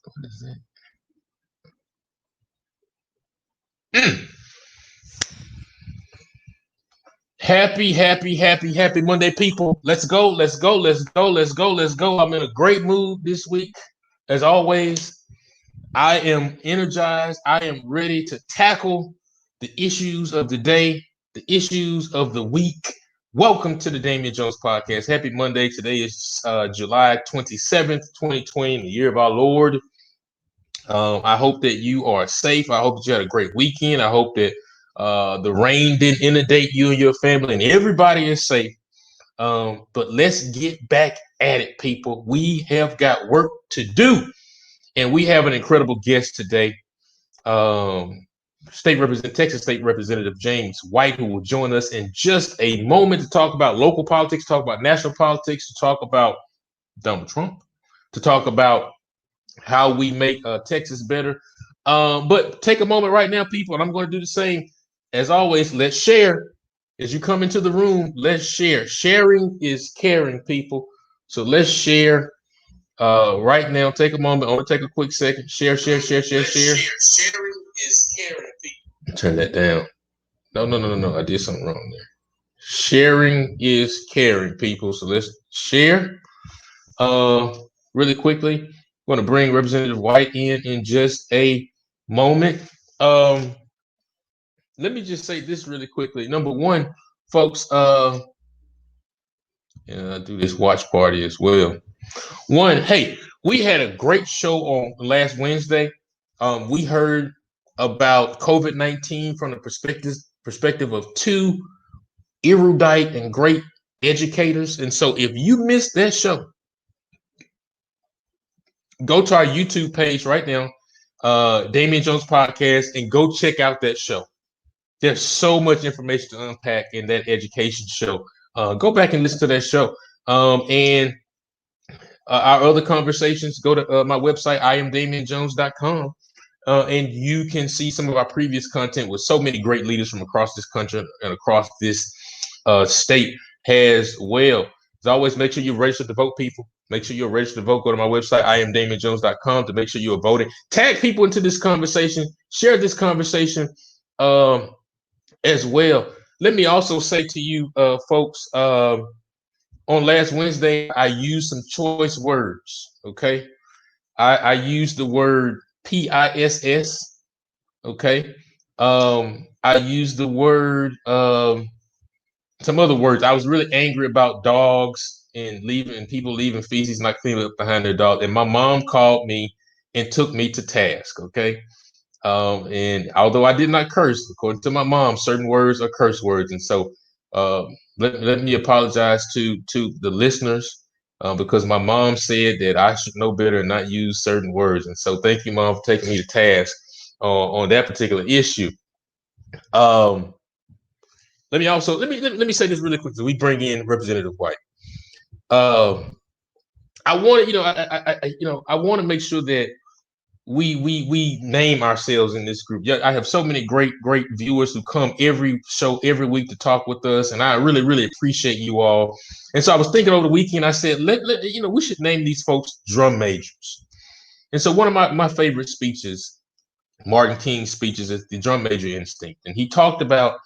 What is that? Happy Monday, people. Let's go, let's go, let's go, let's go, let's go. I'm in a great mood this week. As always, I am energized. I am ready to tackle the issues of the day, the issues of the week. Welcome to the Damien Jones podcast. Happy Monday. Today is July 27th, 2020, the year of our Lord. I hope that you are safe. I hope that you had a great weekend. I hope that the rain didn't inundate you and your family and everybody is safe. But let's get back at it, people. We have got work to do. And we have an incredible guest today, Texas State Representative James White, who will join us in just a moment to talk about local politics, talk about national politics, to talk about Donald Trump, to talk about how we make Texas better. But take a moment right now, people, and I'm going to do the same. As always, let's share. As you come into the room, let's share. Sharing is caring, people. So let's share right now. Take a moment. I want to take a quick second. Share. Sharing is caring, people. Turn that down. No. I did something wrong there. Sharing is caring, people. So let's share. Really quickly, I'm going to bring Representative White in just a moment. Let me just say this really quickly. Number one, folks, and I do this watch party as well. One, hey, we had a great show on last Wednesday. We heard about COVID-19 from the perspective of two erudite and great educators. And so if you missed that show, go to our YouTube page right now, Damien Jones Podcast, and go check out that show. There's so much information to unpack in that education show. Go back and listen to that show. And our other conversations, go to my website, IamDamienJones.com, and you can see some of our previous content with so many great leaders from across this country and across this state as well. As always, make sure you're registered to vote, people. Make sure you're registered to vote. Go to my website, IamDamienJones.com, to make sure you're voting. Tag people into this conversation. Share this conversation as well. Let me also say to you, folks, on last Wednesday, I used some choice words. Okay, I used the word PISS. Okay, I used the word some other words. I was really angry about dogs and people leaving feces not cleaning up behind their dog. And my mom called me and took me to task. Okay. And although I did not curse, according to my mom, certain words are curse words. And so let me apologize to the listeners because my mom said that I should know better and not use certain words. And so thank you, Mom, for taking me to task on that particular issue. Let me say this really quickly. We bring in Representative White. I want to, I want to make sure that we name ourselves in this group. Yeah, I have so many great viewers who come every show every week to talk with us, and I really appreciate you all. And so I was thinking over the weekend, I said, we should name these folks drum majors. And so one of my favorite speeches, Martin King's speeches, is the drum major instinct, and he talked about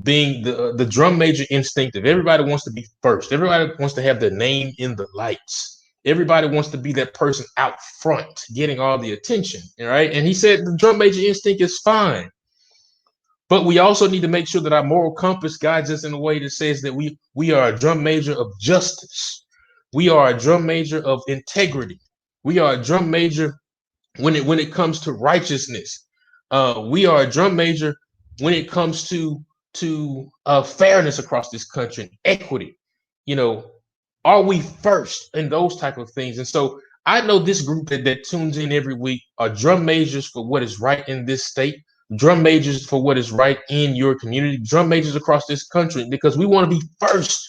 being the drum major instinct of everybody wants to be first. Everybody wants to have their name in the lights. Everybody wants to be that person out front, getting all the attention. All right. And he said the drum major instinct is fine. But we also need to make sure that our moral compass guides us in a way that says that we are a drum major of justice. We are a drum major of integrity. We are a drum major when it comes to righteousness. We are a drum major when it comes to fairness across this country and equity. Are we first in those type of things? And so I know this group that tunes in every week are drum majors for what is right in this state, drum majors for what is right in your community, drum majors across this country, because we want to be first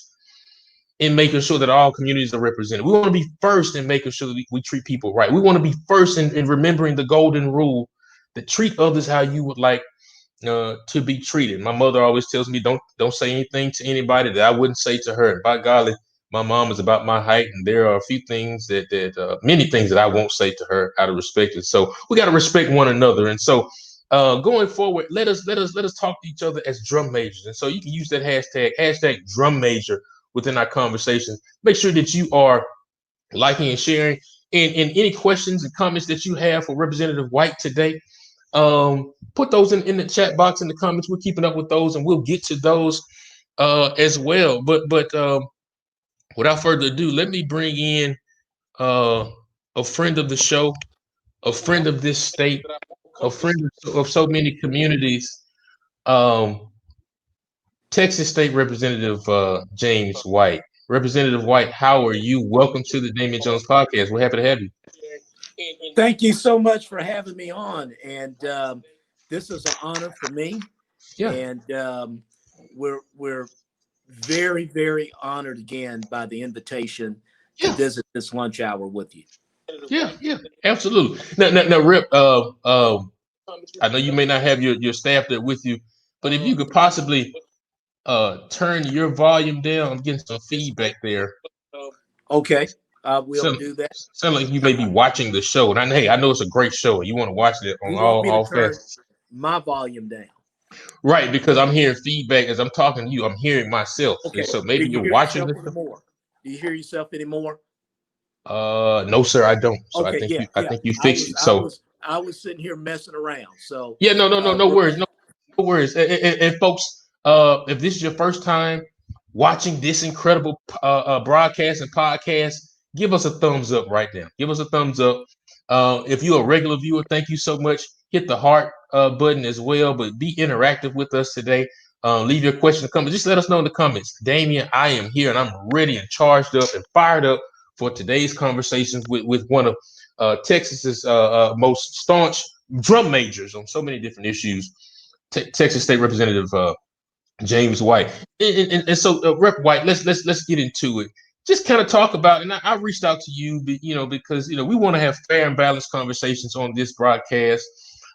in making sure that all communities are represented. We want to be first in making sure that we treat people right. We want to be first in remembering the golden rule that treat others how you would like to be treated. My mother always tells me, don't say anything to anybody that I wouldn't say to her. And by golly, My mom is about my height, and there are a few things many things that I won't say to her out of respect. And so we got to respect one another. And so going forward, let us talk to each other as drum majors. And so you can use that hashtag drum major within our conversation. Make sure that you are liking and sharing. And any questions and comments that you have for Representative White today, put those in the chat box in the comments. We're keeping up with those, and we'll get to those as well. But without further ado, let me bring in a friend of the show, a friend of this state, a friend of so many communities, um, Texas State Representative James White. Representative White, how are you? Welcome to the Damien Jones podcast. We're happy to have you. Thank you so much for having me on. And this is an honor for me. Yeah. And we're very, very honored again by the invitation to visit this lunch hour with you. Yeah, absolutely. Now, Rep, I know you may not have your staff there with you, but if you could possibly turn your volume down, I'm getting some feedback there. Okay, I will do that. Sound like you may be watching the show, and hey, I know it's a great show, and you want to watch it on You want me to all turn facets. my volume down? Right, because I'm hearing feedback as I'm talking to you. I'm hearing myself, Okay. and so maybe Do you you're hear watching yourself this. anymore? Do you hear yourself anymore? No, sir, I don't. So Okay, yeah. I think you fixed it. So I was sitting here messing around. So yeah, no worries, no worries. And folks, if this is your first time watching this incredible broadcast and podcast, give us a thumbs up right now. Give us a thumbs up. If you're a regular viewer, thank you so much. Hit the heart button as well, but be interactive with us today. Leave your questions, comments. Just let us know in the comments. Damien, I am here and I'm ready and charged up and fired up for today's conversations with one of Texas's most staunch drum majors on so many different issues, Texas State Representative James White. And so, Rep White, let's get into it. Just kind of talk about, and I reached out to you, because we want to have fair and balanced conversations on this broadcast.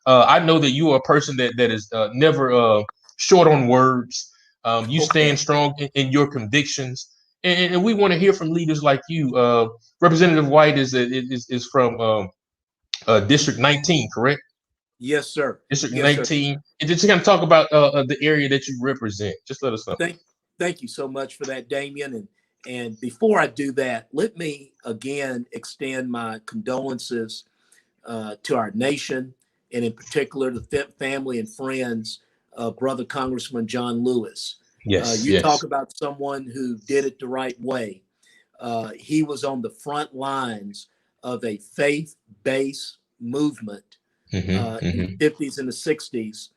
I know that you are a person that is never short on words. You stand strong in your convictions, and we want to hear from leaders like you. Representative White is from District 19, correct? yes, sir. District Yes, sir. 19. And just kind of talk about the area that you represent. Just let us know. Thank you so much for that, Damien. And before I do that, let me again extend my condolences to our nation, and in particular the family and friends of Brother Congressman John Lewis. Yes, you talk about someone who did it the right way. He was on the front lines of a faith-based movement in the 50s and the 60s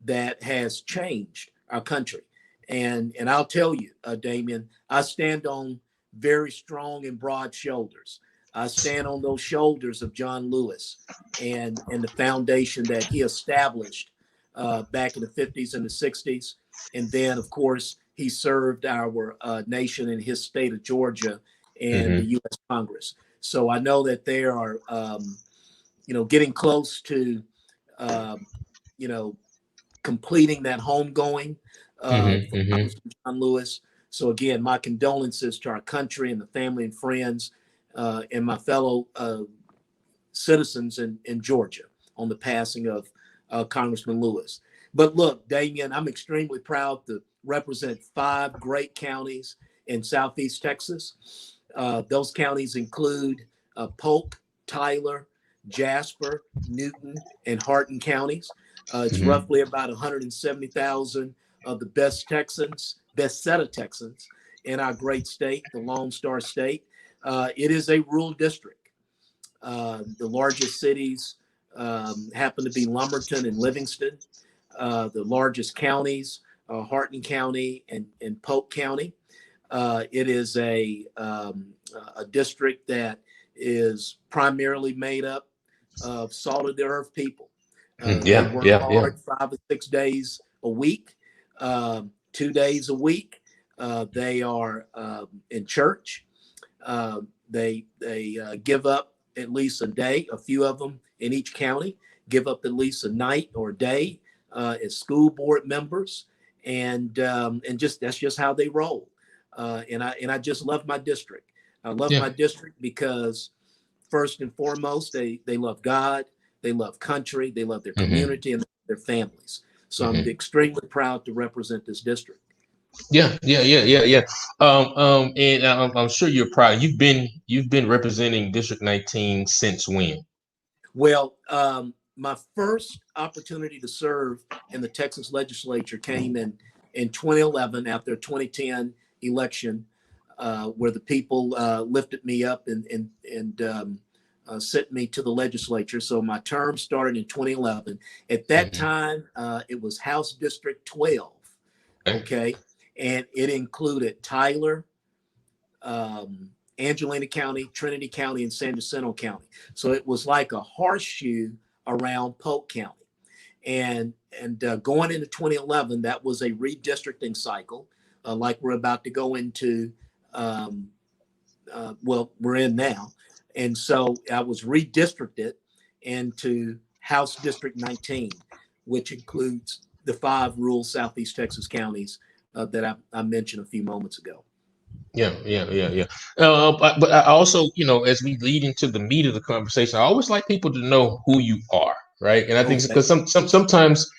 that has changed our country. And I'll tell you, Damien, I stand on very strong and broad shoulders. I stand on those shoulders of John Lewis and the foundation that he established back in the 50s and the 60s. And then, of course, he served our nation in his state of Georgia and the U.S. Congress. So I know that they are, getting close to, completing that homegoing for Congressman John Lewis. So again, my condolences to our country and the family and friends and my fellow citizens in Georgia on the passing of Congressman Lewis. But look, Damien, I'm extremely proud to represent 5 great counties in Southeast Texas. Those counties include Polk, Tyler, Jasper, Newton, and Hardin counties. It's roughly about 170,000 of the best set of Texans in our great state, the Lone Star State. It is a rural district. The largest cities happen to be Lumberton and Livingston. The largest counties, Hardin County and Polk County. It is a district that is primarily made up of salt of the earth people. They work hard 5 or 6 days a week, 2 days a week. They are in church. They give up at least a day. A few of them in each county give up at least a night or a day as school board members, and that's just how they roll. And I just love my district. I love Yeah. my district because first and foremost, they love God, they love country, they love their Hmm. community and their families. So I'm Hmm. extremely proud to represent this district. Yeah, yeah. And I'm sure you're proud. You've been representing District 19 since when? Well, my first opportunity to serve in the Texas legislature came in 2011 after a 2010 election, where the people lifted me up and sent me to the legislature. So my term started in 2011. At that Hmm. time, it was House District 12. Okay. Okay, and it included Tyler, Angelina County, Trinity County, and San Jacinto County. So it was like a horseshoe around Polk County. And going into 2011, that was a redistricting cycle, like we're about to go into. Um, well, we're in now, and so I was redistricted into House District 19, which includes the 5 rural Southeast Texas counties that I mentioned a few moments ago. Yeah. But I also, as we lead into the meat of the conversation, I always like people to know who you are, right? And I think Okay. because sometimes,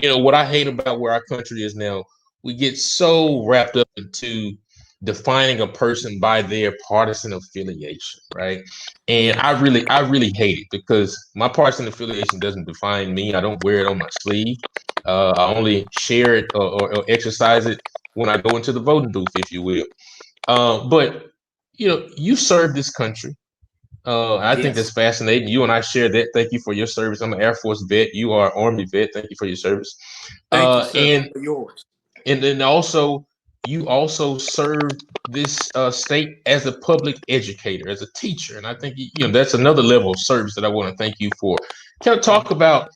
what I hate about where our country is now, we get so wrapped up into defining a person by their partisan affiliation, right? And Yes. I really hate it because my partisan affiliation doesn't define me. I don't wear it on my sleeve. I only share it or exercise it when I go into the voting booth, if you will. But you serve this country. I think that's Yes. fascinating. You and I share that. Thank you for your service. I'm an Air Force vet. You are an Army vet. Thank you for your service. Thank you, sir, And for yours. and then also you also serve this state as a public educator, as a teacher, and I think that's another level of service that I want to thank you for. Can I talk about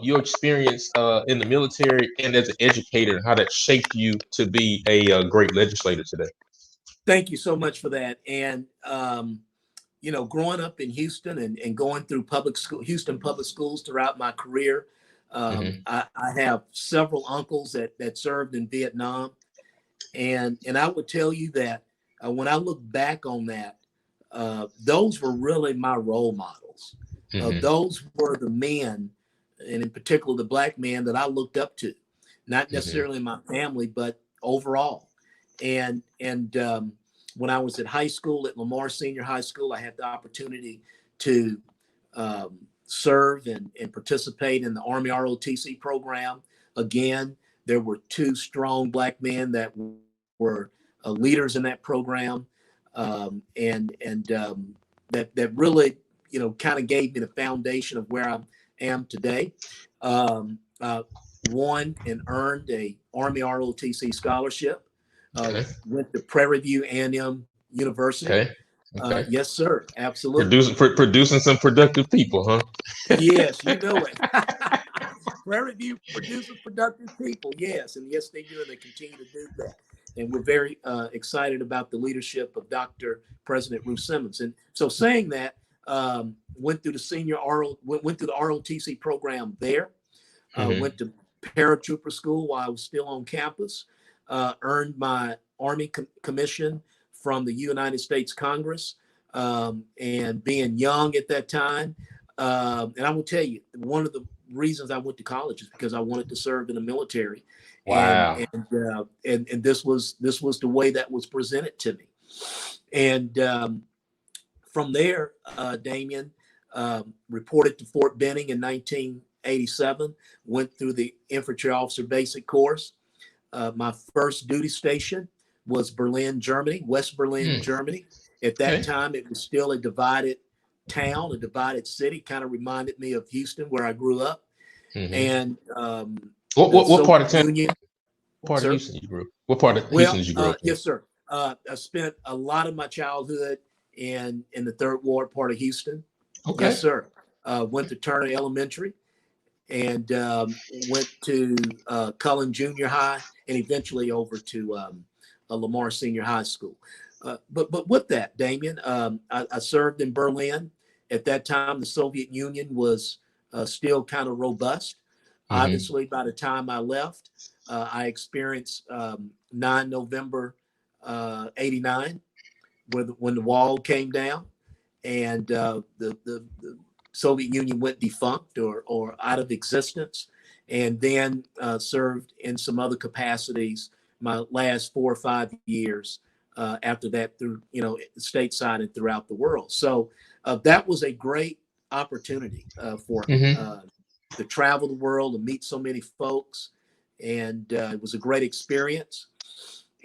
your experience in the military and as an educator and how that shaped you to be a great legislator today? Thank you so much for that. And growing up in Houston and going through Houston public schools throughout my career, Hmm. I have several uncles that served in Vietnam, and I would tell you that when I look back on that, those were really my role models. Hmm. Those were the men, and in particular the black men that I looked up to, not Hmm. necessarily in my family, but overall. And when I was at high school at Lamar Senior High School, I had the opportunity to serve and participate in the Army ROTC program. Again, there were 2 strong black men that were leaders in that program, and that really kind of gave me the foundation of where I am today. I won and earned a Army ROTC scholarship. Okay. Went to Prairie View A&M University. Okay. Okay. Yes, sir. Absolutely. Producing some productive people, huh? Yes, you know it. Prairie View produces productive people. Yes, and yes, they do, and they continue to do that. And we're very excited about the leadership of Dr. President Ruth Simmons. And so, saying that, went through went through the ROTC program there. Hmm. Went to paratrooper school while I was still on campus. Earned my Army commission from the United States Congress, and being young at that time. And I will tell you, one of the reasons I went to college is because I wanted to serve in the military, and Wow. and this was the way that was presented to me. And from there, Damien reported to Fort Benning in 1987. Went through the infantry officer basic course. My first duty station was Berlin, Germany, West Berlin, Hmm. Germany. At that Okay. time, it was still a divided town, a divided city. Kind of reminded me of Houston, where I grew up. Hmm. And the What part of Soviet town? Union, What part of sir. Houston you grew up? What part of Houston Well, did you grow up in? yes, sir. I spent a lot of my childhood in the Third Ward part of Houston. Yes, Okay. sir. Went to Turner Elementary and went to Cullen Junior High and eventually over to Lamar Senior High School. But with that, Damien, I served in Berlin. At that time, the Soviet Union was still kind of robust. Hmm. Obviously, by the time I left, I experienced 9 November '89, when the wall came down, and the Soviet Union went defunct or out of existence, and then served in some other capacities my last 4 or 5 years after that, through stateside and throughout the world. So that was a great opportunity for me Mm-hmm. to travel the world and meet so many folks, and it was a great experience.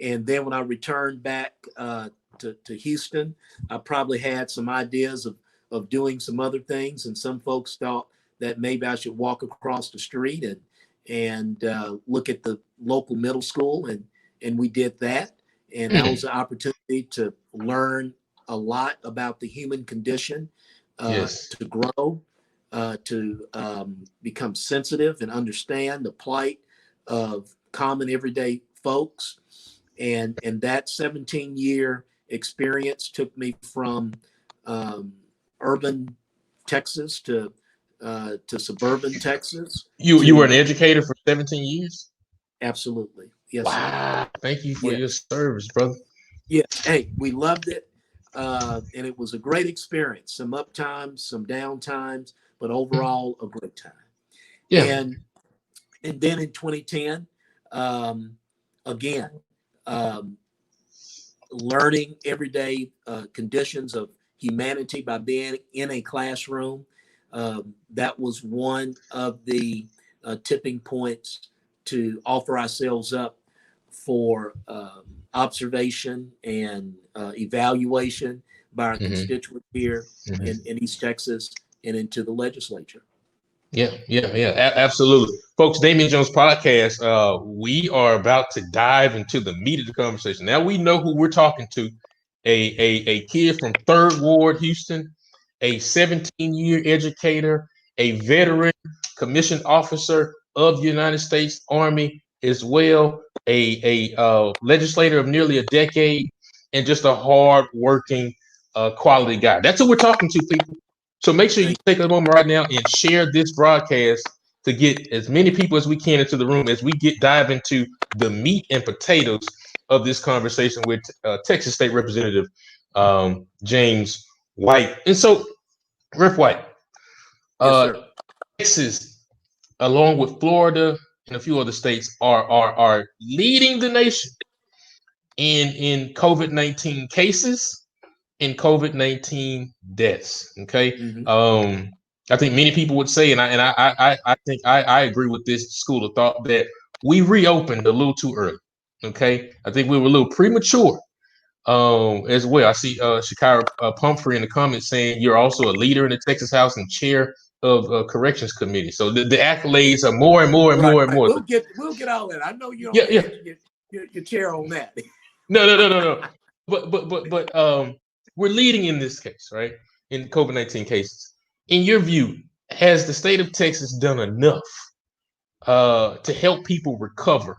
And then when I returned back to Houston, I probably had some ideas of doing some other things, and some folks thought that maybe I should walk across the street and look at the local middle school, and we did that, and that was an opportunity to learn a lot about the human condition, Yes. to grow, to become sensitive and understand the plight of common everyday folks. And that 17-year experience took me from urban Texas to suburban Texas. You were an To educator for 17 years? Absolutely, yes, sir. Wow. Thank you for Yeah, your service, brother. yes. Hey, we loved it, and it was a great experience. Some up times, some down times, but overall a great time. Yeah. And and then in 2010, again, um, learning everyday conditions of humanity by being in a classroom. That was one of the tipping points to offer ourselves up for observation and evaluation by our Mm-hmm. constituents here Mm-hmm. in East Texas and into the legislature. Absolutely. Folks, Damien Jones podcast, we are about to dive into the meat of the conversation. Now we know who we're talking to, a kid from Third Ward, Houston, a 17-year educator, a veteran commissioned officer of the United States Army as well, a legislator of nearly a decade, and just a hard-working, quality guy. That's who we're talking to, people. So make sure you Thank take a moment right now and share this broadcast to get as many people as we can into the room as we dive into the meat and potatoes of this conversation with Texas State Representative James White. And so, Rep. White, Yes, sir. Texas, along with Florida and a few other states, are leading the nation in COVID-19 cases, in COVID-19 deaths. Okay. Mm-hmm. I think many people would say, and I think I agree with this school of thought, that we reopened a little too early. Okay. I think we were a little premature as well. I see Shakira Pumphrey in the comments saying you're also a leader in the Texas House and chair of corrections committee. So the accolades are more and more and Right, more and right. more. We'll get all that. I know you don't Yeah, want to yeah. answer your chair on that. No. But we're leading in this case, right? In COVID-19 cases. In your view, has the state of Texas done enough to help people recover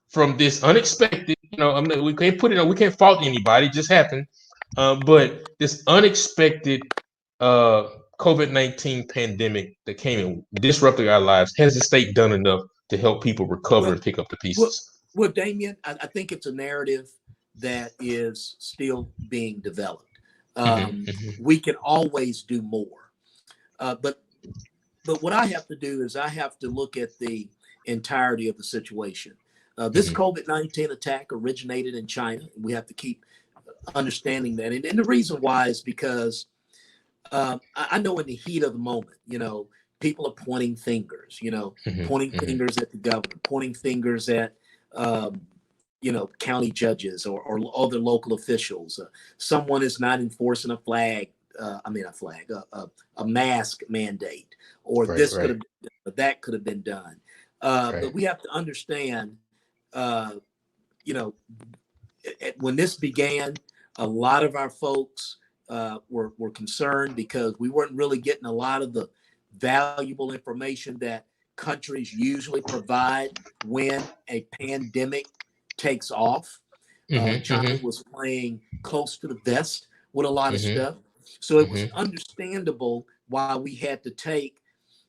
from this unexpected? We can't put it on. We can't fault anybody. It just happened. But this unexpected uh, COVID-19 pandemic that came and disrupted our lives. Has the state done enough to help people recover Well, and pick up the well, pieces? well, Damien, I think it's a narrative that is still being developed. Mm-hmm, We can always do more, but what I have to do is I have to look at the entirety of the situation. This mm-hmm, COVID-19 attack originated in China. We have to keep understanding that, and the reason why is because I know in the heat of the moment, people are pointing fingers, pointing mm-hmm, fingers at the governor, pointing fingers at, county judges or other local officials. Someone is not enforcing a mask mandate, or right, this could right, have been done, that could have been done. But right. we have to understand, uh, you know, when this began, a lot of our folks were concerned because we weren't really getting a lot of the valuable information that countries usually provide when a pandemic takes off. Mm-hmm, China mm-hmm, was playing close to the vest with a lot of mm-hmm, stuff. So it was mm-hmm. understandable why we had to take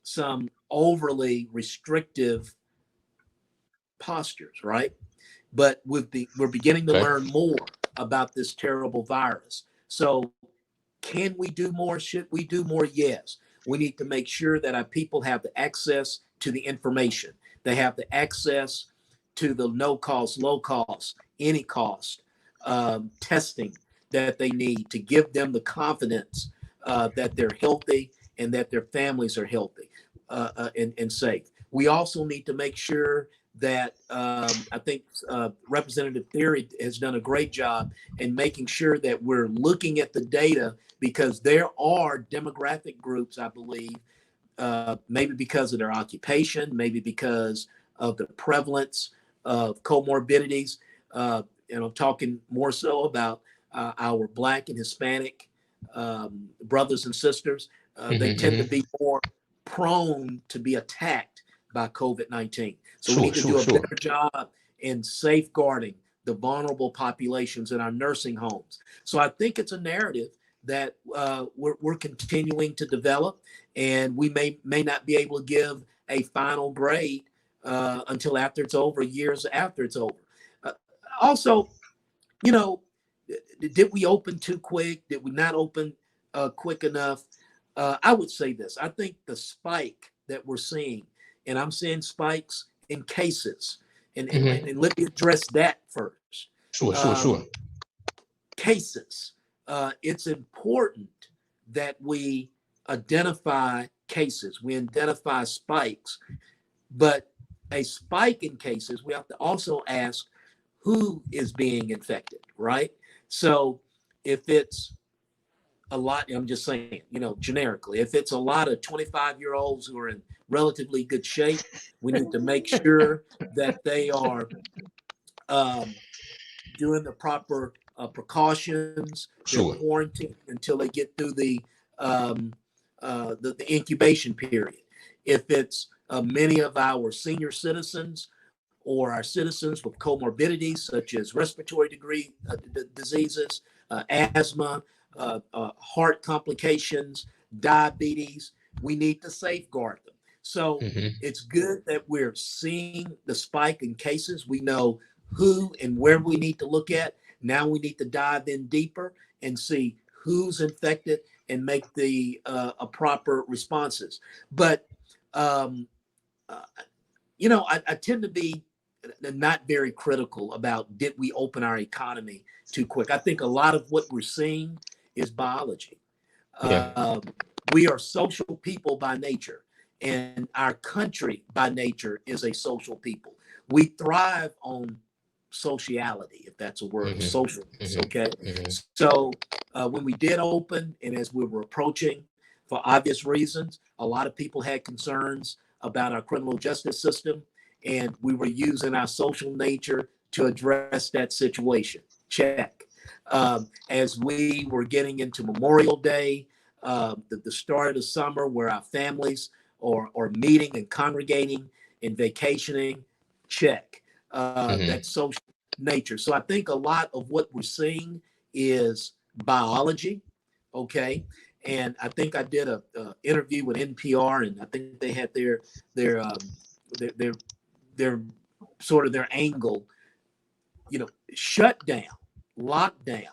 some overly restrictive postures, right? but we're beginning to Okay. learn more about this terrible virus. So can we do more? Should we do more? Yes. We need to make sure that our people have the access to the information. They have the access to the no cost, low cost, any cost testing that they need to give them the confidence that they're healthy and that their families are healthy and safe. We also need to make sure that I think Representative Theory has done a great job in making sure that we're looking at the data, because there are demographic groups, I believe, maybe because of their occupation, maybe because of the prevalence of comorbidities. And I'm talking more so about our Black and Hispanic brothers and sisters. They tend to be more prone to be attacked by COVID-19. So we Sure, need to sure, do a sure. better job in safeguarding the vulnerable populations in our nursing homes. So I think it's a narrative that we're continuing to develop, and we may not be able to give a final grade until after it's over, years after it's over. Also, you know, did we open too quick? Did we not open quick enough? I would say this. I think the spike that we're seeing, and I'm seeing spikes in cases, and let me address that first. Sure, sure, Um, sure. cases. It's important that we identify cases, we identify spikes, but a spike in cases, we have to also ask who is being infected, right? So if it's a lot, I'm just saying, generically, if it's a lot of 25-year-olds who are in relatively good shape, we need to make sure that they are um, doing the proper precautions. They're Sure. quarantined until they get through the incubation period. If it's many of our senior citizens or our citizens with comorbidities such as respiratory diseases, asthma, heart complications, diabetes, we need to safeguard them. So it's good that we're seeing the spike in cases. We know who and where we need to look at. Now we need to dive in deeper and see who's infected and make the proper responses. But um, uh, I tend to be not very critical about did we open our economy too quick. I think a lot of what we're seeing is biology. Yeah. We are social people by nature, and our country by nature is a social people. We thrive on sociality, if that's a word, socialness. Okay, so when we did open, and as we were approaching, for obvious reasons, a lot of people had concerns about our criminal justice system, and we were using our social nature to address that situation. Check. As we were getting into Memorial Day, the start of the summer, where our families are meeting and congregating and vacationing, check. That social nature. So I think a lot of what we're seeing is biology. Okay. And I think I did a interview with NPR, and I think they had their their their sort of their angle, shut down, lockdown.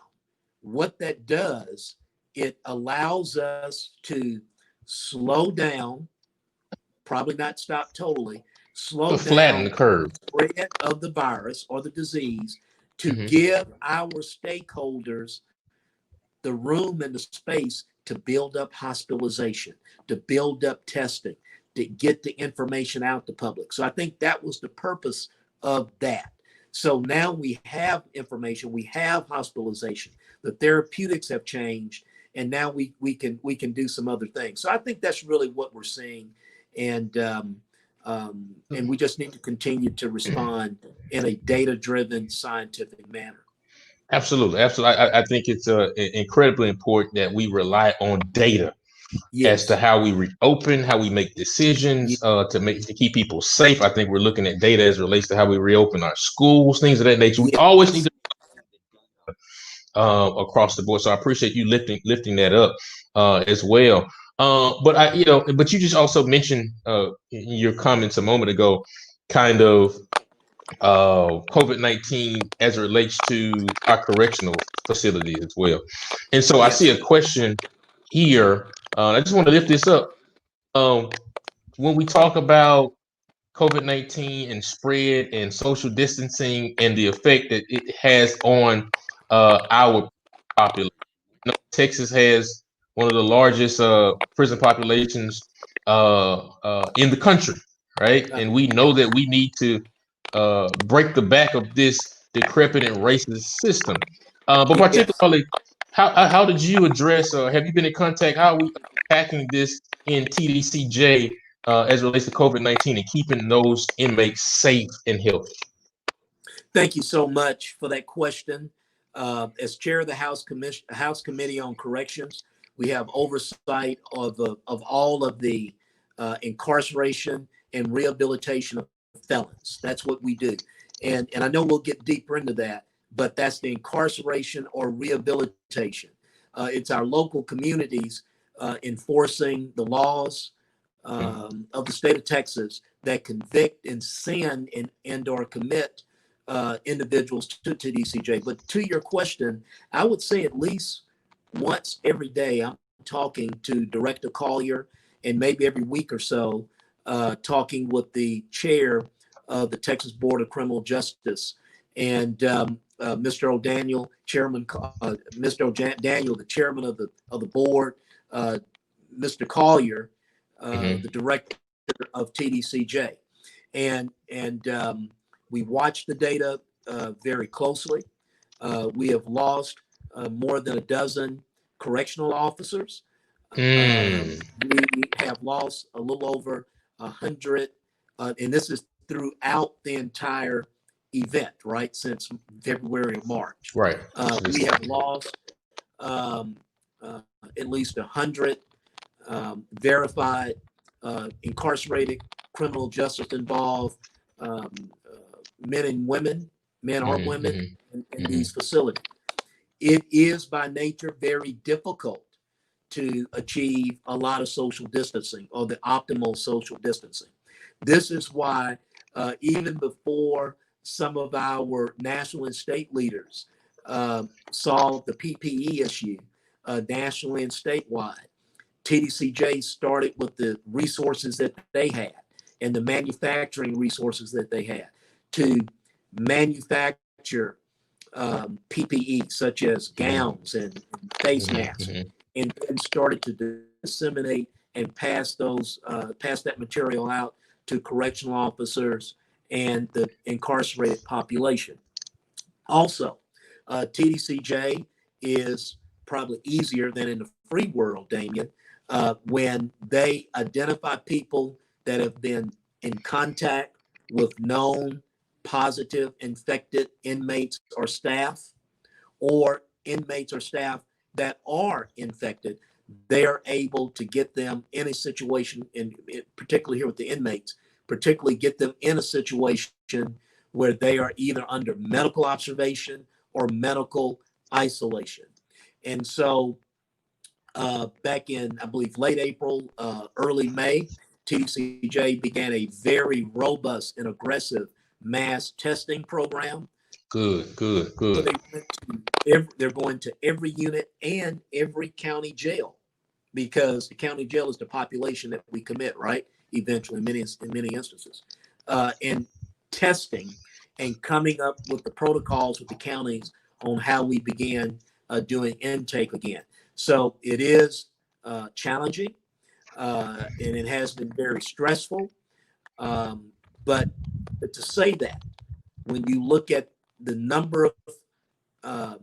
What that does, it allows us to slow down, probably not stop totally, slow Flatten down the curve. the spread of the virus or the disease, to Mm-hmm. give our stakeholders the room and the space to build up hospitalization, to build up testing, to get the information out to public. So I think that was the purpose of that. So now we have information, we have hospitalization, the therapeutics have changed, and now we can do some other things. So I think that's really what we're seeing, and we just need to continue to respond in a data-driven, scientific manner. Absolutely, absolutely. I think it's incredibly important that we rely on data as to Yes. how we reopen, how we make Ye- decisions, to keep people safe. I think we're looking at data as it relates to how we reopen our schools, things of that nature. We always need Yes. to across the board. So I appreciate you lifting that up as well. But but you just also mentioned in your comments a moment ago, kind of COVID-19 as it relates to our correctional facilities as well. And so I see Yes. a question here. I just want to lift this up. Um, when we talk about COVID-19 and spread and social distancing and the effect that it has on our population. Texas has one of the largest prison populations in the country, right? Uh, And we know that we need to break the back of this decrepit and racist system. But yes. particularly, how did you address? Have you been in contact? How are we attacking this in TDCJ as it relates to COVID-19 and keeping those inmates safe and healthy? Thank you so much for that question. As chair of the House Committee on Corrections, we have oversight of all of the incarceration and rehabilitation of felons. That's what we do, and I know we'll get deeper into that, but that's the incarceration or rehabilitation. It's our local communities enforcing the laws of the state of Texas that convict and send and or commit individuals to TDCJ. But to your question, I would say at least once every day I'm talking to Director Collier, and maybe every week or so talking with the chair of the Texas Board of Criminal Justice and Mr. O'Daniel, Mr. O'Daniel, the chairman of the board, Mr. Collier, Mm-hmm. the director of TDCJ, and we watch the data very closely. We have lost more than a dozen correctional officers. Mm. We have lost a little over 100, and this is throughout the entire event, right, since February or March. Right. We have lost um, at least 100 verified incarcerated criminal justice involved um, men and women, men or Mm-hmm, women in mm-hmm, these facilities. It is by nature very difficult to achieve a lot of social distancing or the optimal social distancing. This is why, even before some of our national and state leaders saw the PPE issue nationally and statewide, TDCJ started with the resources that they had and the manufacturing resources that they had to manufacture PPE, such as gowns and face mm-hmm, masks, mm-hmm. and then started to disseminate and pass that material out to correctional officers and the incarcerated population. Also, TDCJ is probably easier than in the free world, Damien, when they identify people that have been in contact with known positive infected inmates or staff, or inmates or staff that are infected. They are able to get them in a situation, and particularly here with the inmates, particularly get them in a situation where they are either under medical observation or medical isolation. And so back in, I believe, late April, early May, TCJ began a very robust and aggressive mass testing program. Good, good, So good. they're going to every unit and every county jail, because the county jail is the population that we commit, right? Eventually, in many instances, and testing and coming up with the protocols with the counties on how we began doing intake again. So it is challenging, and it has been very stressful. Um, but to say that, when you look at the number of uh,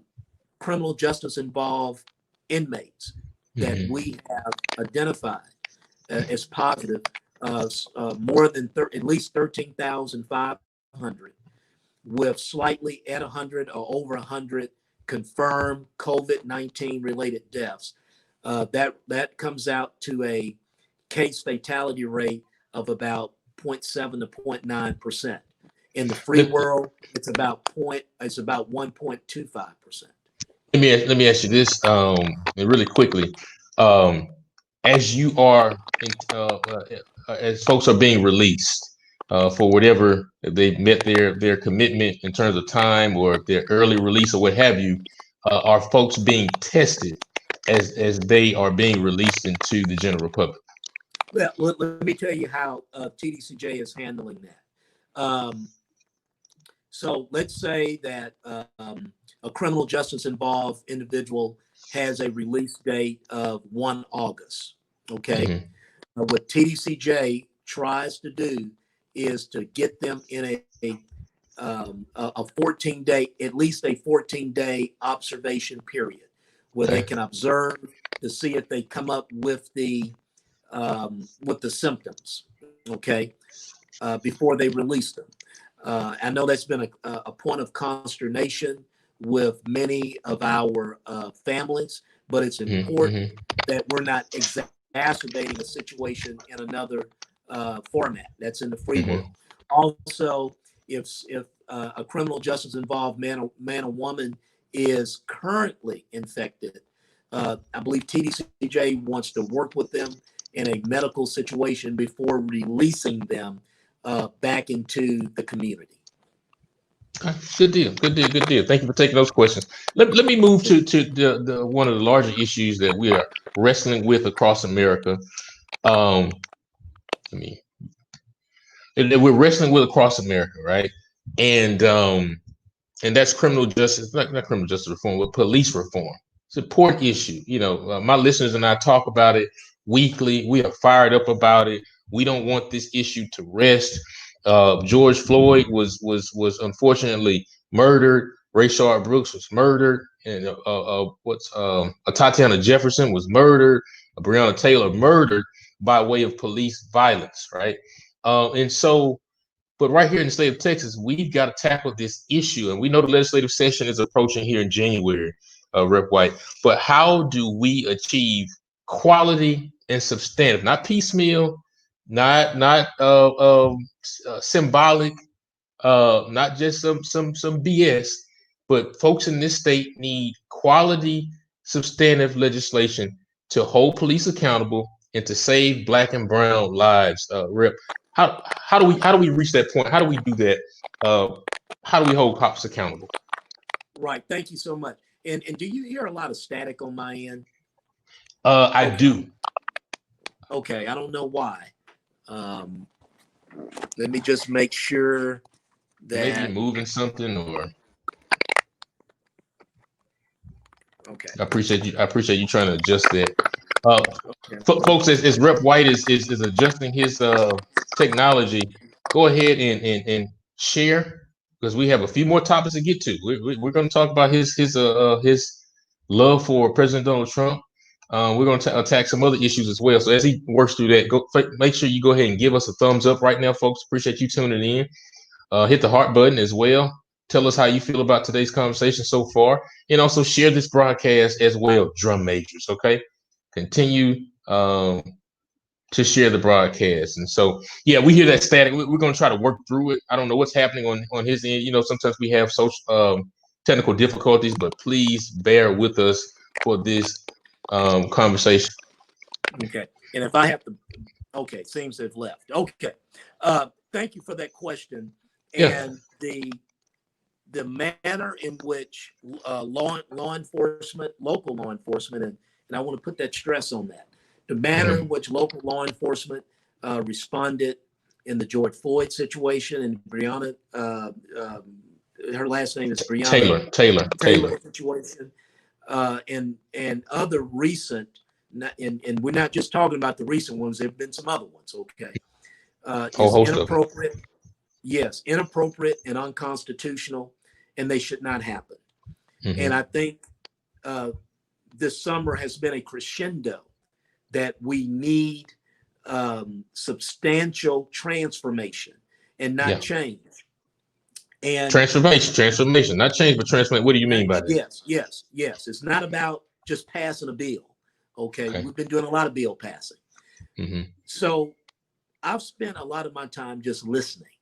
criminal justice involved inmates that Mm-hmm. we have identified as positive, more than at least 13,500, with slightly at 100 or over 100 confirmed COVID-19 related deaths. That comes out to a case fatality rate of about 0.7 to 0.9%. In the free Let, world, it's about 1.25%. let me ask you this, and really quickly, um, as you are as folks are being released, for whatever they met their commitment in terms of time or their early release or what have you. Are folks being tested as they are being released into the general public? Well, let me tell you how TDCJ is handling that. So let's say that a criminal justice involved individual has a release date of 1 August. Okay. Mm-hmm. What TDCJ tries to do is to get them in a 14-day, at least a 14-day observation period where they Okay. can observe to see if they come up with the symptoms. Okay. Before they release them. I know that's been a point of consternation with many of our families, but it's important Mm-hmm. that we're not exacerbating a situation in another format that's in the free Mm-hmm. world. Also, if a criminal justice involved man or woman is currently infected, I believe TDCJ wants to work with them in a medical situation before releasing them back into the community. Okay. Good deal. Good deal. Good deal. Thank you for taking those questions. Let me move to the one of the larger issues that we are wrestling with across America. Um, I mean, that we're wrestling with across America, right? And and that's criminal justice, not criminal justice reform, but police reform. It's an important issue. My listeners and I talk about it weekly. We are fired up about it. We don't want this issue to rest. George Floyd was unfortunately murdered. Rayshard Brooks was murdered, and Tatiana Jefferson was murdered. Breonna Taylor murdered by way of police violence, right? And so but right here in the state of Texas, we've got to tackle this issue. And we know the legislative session is approaching here in January, Rep. White. But how do we achieve quality and substantive, not piecemeal, not symbolic, not just some BS, but folks in this state need quality, substantive legislation to hold police accountable and to save Black and brown lives. Rep, how do we reach that point? How do we do that? How do we hold cops accountable? Right. Thank you so much. And do you hear a lot of static on my end? I Okay. do. Okay. I don't know why. Um, Let me just make sure Maybe you're that. moving something, or Okay. I appreciate you trying to adjust that. Uh, Okay. Folks, as Rep. White is adjusting his technology, go ahead and share, because we have a few more topics to get to. We're going to talk about his love for President Donald Trump. We're going to attack some other issues as well. So as he works through that, make sure you go ahead and give us a thumbs up right now, folks. Appreciate you tuning in. Hit the heart button as well. Tell us how you feel about today's conversation so far, and also share this broadcast as well, drum majors. Okay, continue to share the broadcast. And so, yeah, we hear that static. We're going to try to work through it. I don't know what's happening on his end. Sometimes we have social technical difficulties, but please bear with us for this conversation. Okay. And if I have to, okay, seems they've left. Okay. Thank you for that question. Yeah. And the manner in which law enforcement, local law enforcement, and I want to put that stress on that, the manner Mm-hmm. in which local law enforcement responded in the George Floyd situation and Breonna, her last name is Breonna Taylor. situation, and other recent, and we're not just talking about the recent ones. There've been some other ones. Okay, Whole is host of them. inappropriate. Yes, inappropriate and unconstitutional, and they should not happen. And Mm-hmm. I think this summer has been a crescendo that we need substantial transformation and not Yeah. change. And Transformation, not change, but transformation. What do you mean by that? yes. It's not about just passing a bill. Okay, Okay. we've been doing a lot of bill passing. Mm-hmm. So I've spent a lot of my time just listening,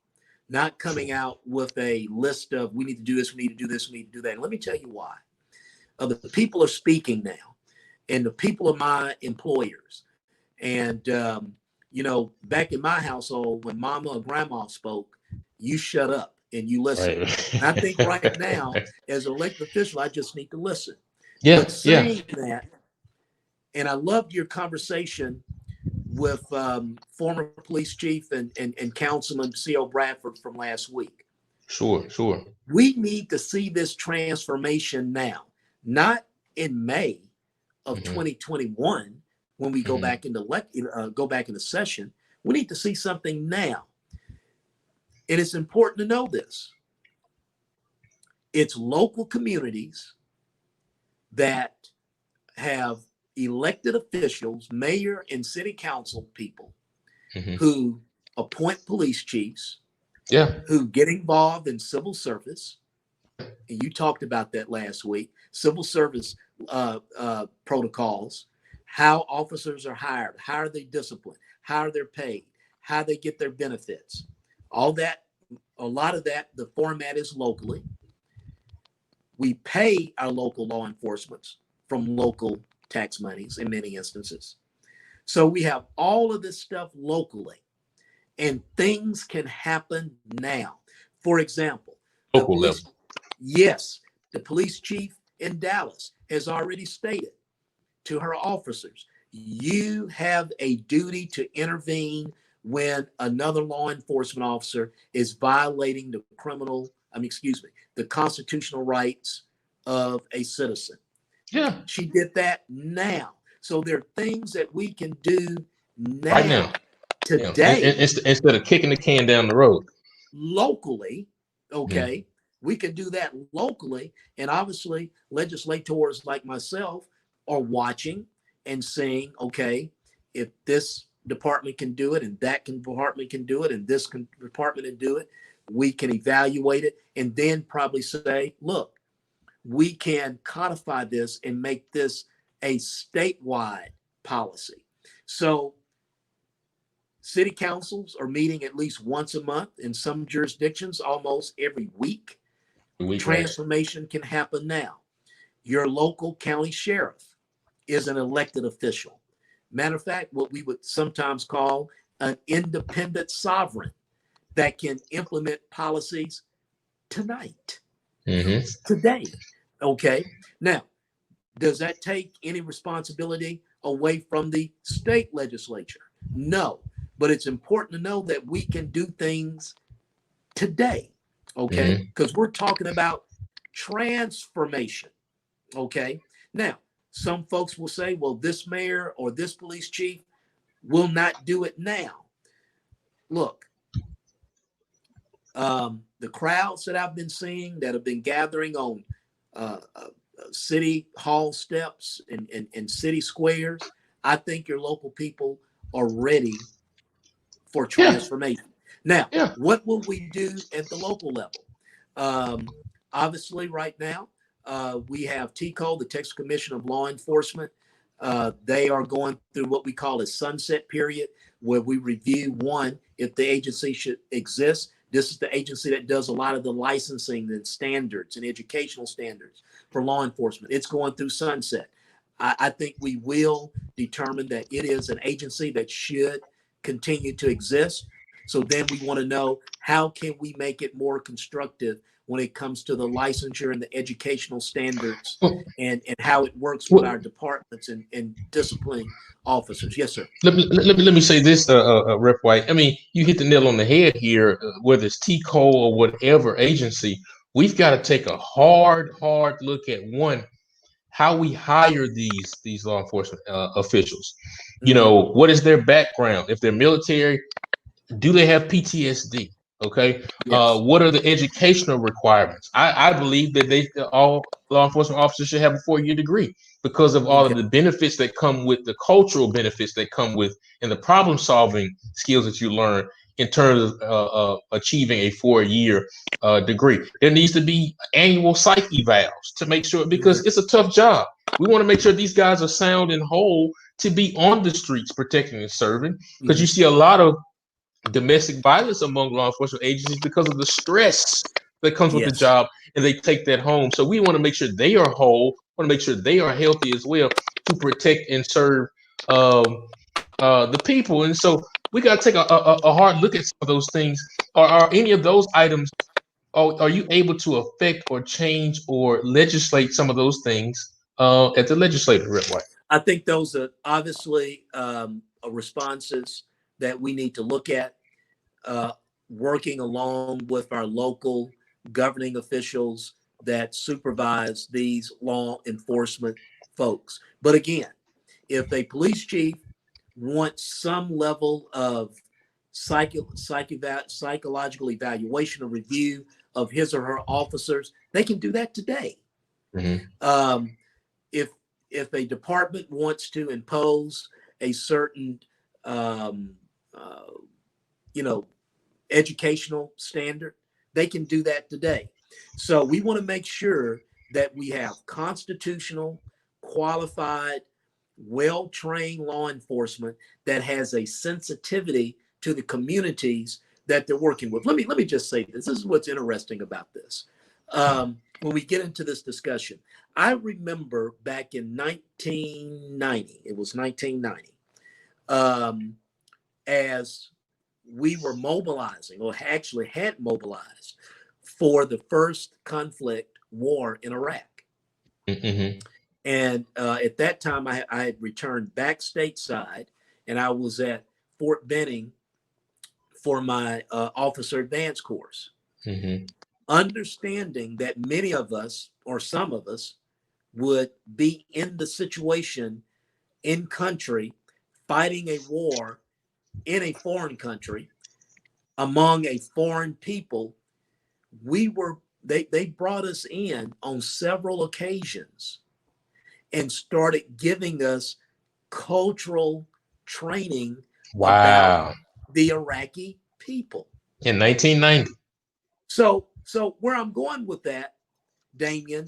not coming out with a list of we need to do this, we need to do this, we need to do that. And let me tell you why. The people are speaking now, and the people are my employers. And You know, back in my household, when mama or grandma spoke, you shut up and you listen. Right. And I think right now, as an elected official, I just need to listen. Yeah, But yeah, saying that, and I loved your conversation with former police chief and Councilman C.O. Bradford from last week. sure, sure. We need to see this transformation now, not in May of Hmm. 2021 when we go Hmm. back into go back into session. We need to see something now, and it's important to know this. It's local communities that have elected officials, mayor and city council people, Hmm. who appoint police chiefs, Yeah, who get involved in civil service. yeah, And you talked about that last week. Civil service protocols, how officers are hired, how are they disciplined, how are they paid, how they get their benefits. All that, a lot of that, the format is locally. We pay our local law enforcement from local tax monies in many instances. So we have all of this stuff locally, and things can happen now. For example, the local level. police, yes, the police chief in Dallas has already stated to her officers, you have a duty to intervene when another law enforcement officer is violating the the constitutional rights of a citizen. Yeah, She did that now. So there are things that we can do right now. now, Yeah, today, instead of kicking the can down the road. locally. Mhm. Okay, we can do that locally, and obviously legislators like myself are watching and saying, okay, if this department can do it and department can do it and this department can do it, we can evaluate it and then probably say, look, we can codify this and make this a statewide policy. So city councils are meeting at least once a month, in some jurisdictions almost every week. The week, right? Transformation can happen now. Your local county sheriff is an elected official. Matter of fact, what we would sometimes call an independent sovereign that can implement policies tonight, Hmm. today. Okay. Now, does that take any responsibility away from the state legislature? No. But it's important to know that we can do things today. Okay. Hmm. Because we're talking about transformation. Okay. Now, some folks will say, well, this mayor or this police chief will not do it now. Look, the crowds that I've been seeing that have been gathering on city hall steps and city squares, I think your local people are ready for Yeah, transformation. Now, yeah. what will we do at the local level? Um, Obviously, right now, we have TCO, the Texas Commission of Law Enforcement. They are going through what we call a sunset period, where we review one, if the agency should exist. This is the agency that does a lot of the licensing and standards and educational standards for law enforcement. It's going through sunset. I think we will determine that it is an agency that should continue to exist. So then we want to know, how can we make it more constructive when it comes to the licensure and the educational standards, Well, and how it works with well, our departments and disciplining officers. Yes, sir. let me say this, Rep White. I mean, you hit the nail on the head here. Whether it's TCO or whatever agency, we've got to take a hard look at one, how we hire these law enforcement officials. You Mm-hmm. know, what is their background? If they're military, do they have PTSD? Okay. Yes. What are the educational requirements? I believe that all law enforcement officers should have a 4-year degree because of all Okay. of the benefits that come with, the cultural benefits that come with, and the problem solving skills that you learn in terms of achieving a 4-year degree. There needs to be annual psych evals to make sure, Mm-hmm. because it's a tough job. We want to make sure these guys are sound and whole to be on the streets protecting and serving, because you Mm-hmm. see a lot of domestic violence among law enforcement agencies because of the stress that comes with the Yes. job, and they take that home. So we want to make sure they are whole, want to make sure they are healthy as well to protect and serve um, the people. And so we got to take a hard look at some of those things. Are any of those items, are you able to affect or change or legislate some of those things at the legislature, Rep. White? I think those are obviously responses that we need to look at, uh, working along with our local governing officials that supervise these law enforcement folks. But again, if a police chief wants some level of psychological evaluation or review of his or her officers, they can do that today. Mm-hmm. If if a department wants to impose a certain um, uh, you know educational standard, they can do that today. So we want to make sure that we have constitutional, qualified, well-trained law enforcement that has a sensitivity to the communities that they're working with. Let me just say this. This is what's interesting about this. When we get into this discussion, I remember back in 1990, it was 1990, as we were mobilizing, or actually had mobilized, for the first conflict war in Iraq. Mm-hmm. And at that time, I had returned back stateside, and I was at Fort Benning for my officer advance course. Mm-hmm. Understanding that many of us, or some of us, would be in the situation in country, fighting a war in a foreign country among a foreign people. They brought us in on several occasions and started giving us cultural training about Wow. the Iraqi people. In 1990. So where I'm going with that, Damien,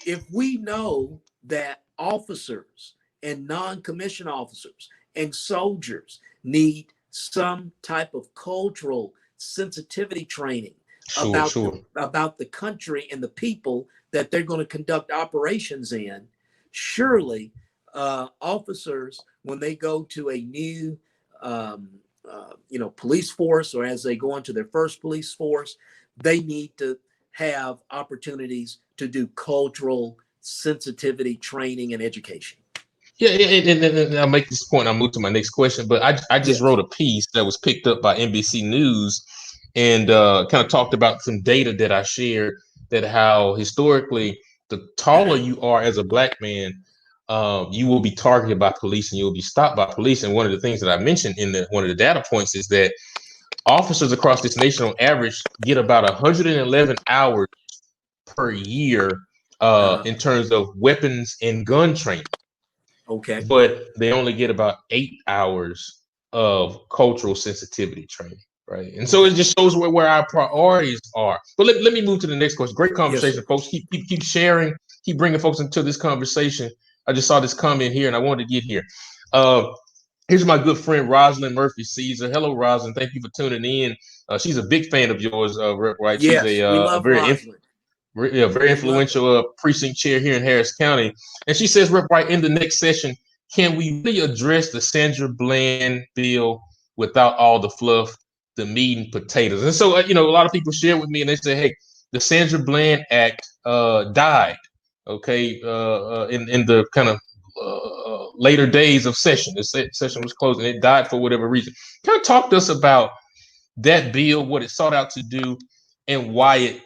if we know that officers and non-commissioned officers and soldiers need some type of cultural sensitivity training Sure, sure. about the country and the people that they're going to conduct operations in, surely officers, when they go to a new police force, or as they go into their first police force, they need to have opportunities to do cultural sensitivity training and education. Yeah, and I'll make this point. I'll move to my next question. But I just Yes. wrote a piece that was picked up by NBC News and kind of talked about some data that I shared, that how historically, the taller you are as a black man, you will be targeted by police and you will be stopped by police. And one of the things that I mentioned in one of the data points is that officers across this nation on average get about 111 hours per year Uh-huh. in terms of weapons and gun training, Okay. but they only get about 8 hours of cultural sensitivity training, right? And so Okay. it just shows where our priorities are. But let me move to the next question. Great Yes, conversation, sir. folks. Keep sharing, keep bringing folks into this conversation. I just saw this comment here and I wanted to get here. Uh, Here's my good friend Rosalind Murphy Caesar. Hello, Rosalind. Thank you for tuning in. She's a big fan of yours, right? She's Yes, we a love Rosalind. very We love her. influential precinct chair here in Harris County. And she says, Rep. Wright, in the next session, can we really address the Sandra Bland bill without all the fluff, the meat and potatoes? And so, a lot of people share with me and they say, hey, the Sandra Bland Act died, okay, in the kind of later days of session. The session was closed and it died for whatever reason. Kind of talk to us about that bill, what it sought out to do, and why it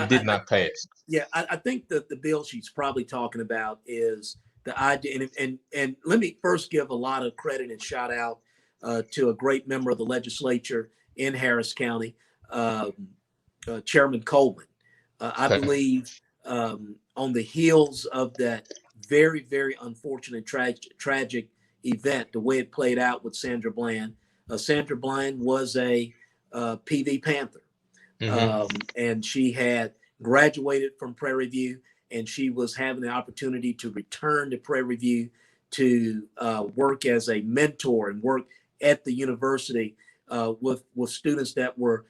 did I not pass. Yeah, I think that the bill she's probably talking about is the idea, and let me first give a lot of credit and shout out to a great member of the legislature in Harris County, Chairman Coleman. I believe on the heels of that very, very unfortunate, tragic event, the way it played out with Sandra Bland. Sandra Bland was a PV Panther, Mm-hmm. and she had graduated from Prairie View, and she was having the opportunity to return to Prairie View to work as a mentor and work at the university with students that were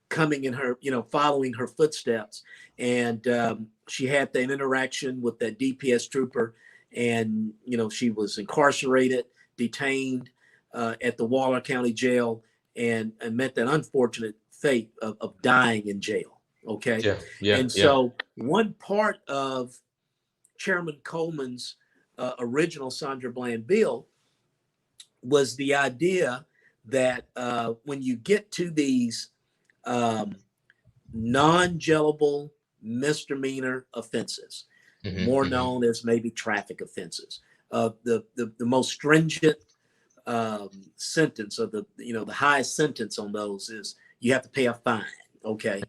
coming in her, following her footsteps. And she had that interaction with that DPS trooper, and she was incarcerated, detained, at the Waller County Jail and met that unfortunate fate of dying in jail. Okay. Yeah. Yeah. And Yeah. so one part of Chairman Coleman's original Sandra Bland bill was the idea that when you get to these non-jailable misdemeanor offenses, more known as maybe traffic offenses, the most stringent sentence, or the highest sentence on those is you have to pay a fine. Okay,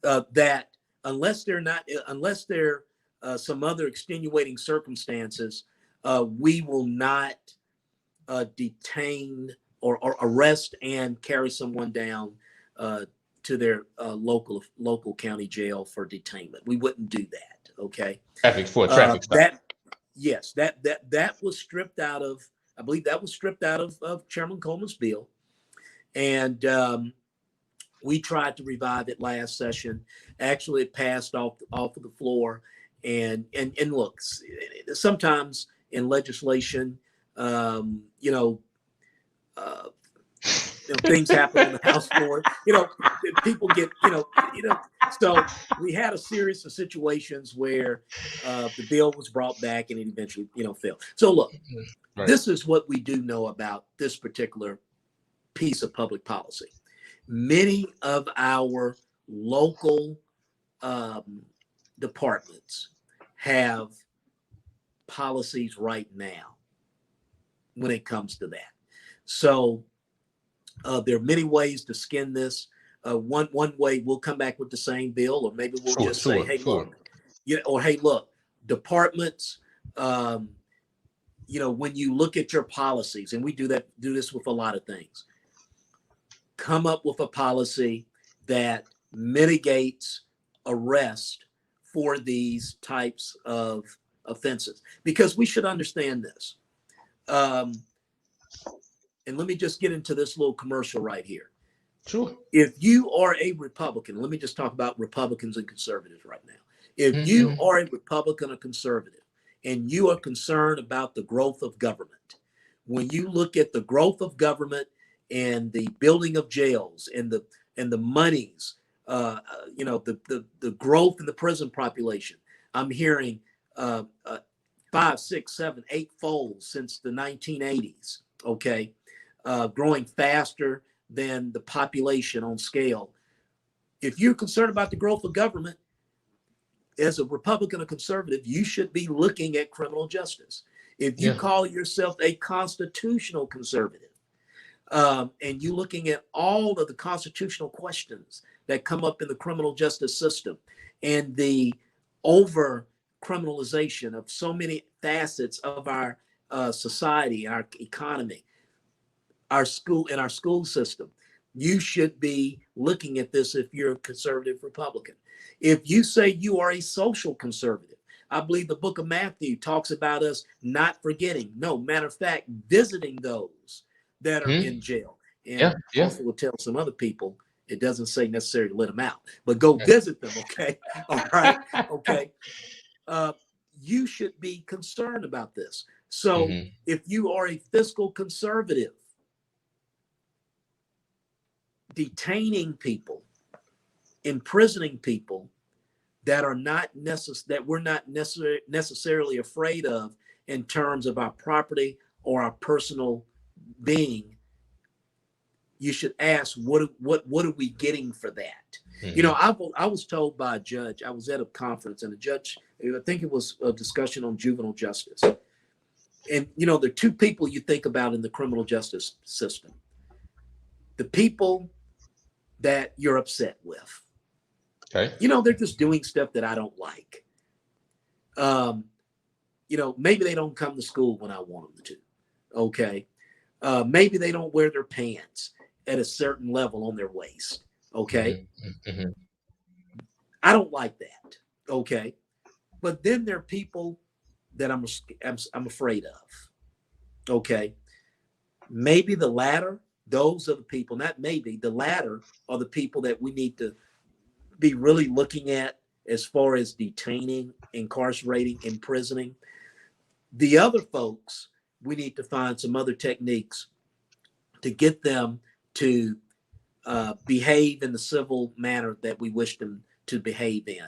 that unless there some other extenuating circumstances, we will not detain or arrest and carry someone down to their local county jail for detainment. We wouldn't do that. Okay. For a traffic stop. That was stripped out of. I believe that was stripped out of Chairman Coleman's bill, and we tried to revive it last session. Actually, it passed off of the floor. And look, sometimes in legislation, things happen on the House floor. People get, So we had a series of situations where the bill was brought back and it eventually, failed. So look, right. This is what we do know about this particular piece of public policy. Many of our local departments have policies right now when it comes to that. So there are many ways to skin this. One way we'll come back with the same bill, or maybe we'll say, hey, look, or hey, look, departments, when you look at your policies, and we do this with a lot of things, come up with a policy that mitigates arrest for these types of offenses, because we should understand this. And let me just get into this little commercial right here. Sure. If you are a Republican, let me just talk about Republicans and conservatives right now. If you are a Republican or conservative and you are concerned about the growth of government, when you look at the growth of government and the building of jails and the monies, the growth in the prison population, I'm hearing 5, 6, 7, 8 fold since the 1980s. Okay, growing faster than the population on scale. If you're concerned about the growth of government, as a Republican or conservative, you should be looking at criminal justice. If you call yourself a constitutional conservative, and you're looking at all of the constitutional questions that come up in the criminal justice system and the over criminalization of so many facets of our society, our economy, our school system, you should be looking at this if you're a conservative Republican. If you say you are a social conservative, I believe the book of Matthew talks about us not forgetting. No, matter of fact, visiting those that are in jail. And also will tell some other people, it doesn't say necessarily to let them out, but go visit them, okay? All right, okay. You should be concerned about this. So if you are a fiscal conservative, detaining people, imprisoning people that are not that we're not necessarily afraid of in terms of our property or our personal being, you should ask what are we getting for that? I was told by a judge, I was at a conference and a judge, I think it was a discussion on juvenile justice. And there are two people you think about in the criminal justice system. The people that you're upset with. Okay. They're just doing stuff that I don't like. Maybe they don't come to school when I want them to. Okay. Maybe they don't wear their pants at a certain level on their waist. Okay. I don't like that. Okay. But then there are people that I'm afraid of. Okay. Maybe the latter, those are the people, not maybe, the latter are the people that we need to be really looking at as far as detaining, incarcerating, imprisoning. The other folks, we need to find some other techniques to get them to behave in the civil manner that we wish them to behave in.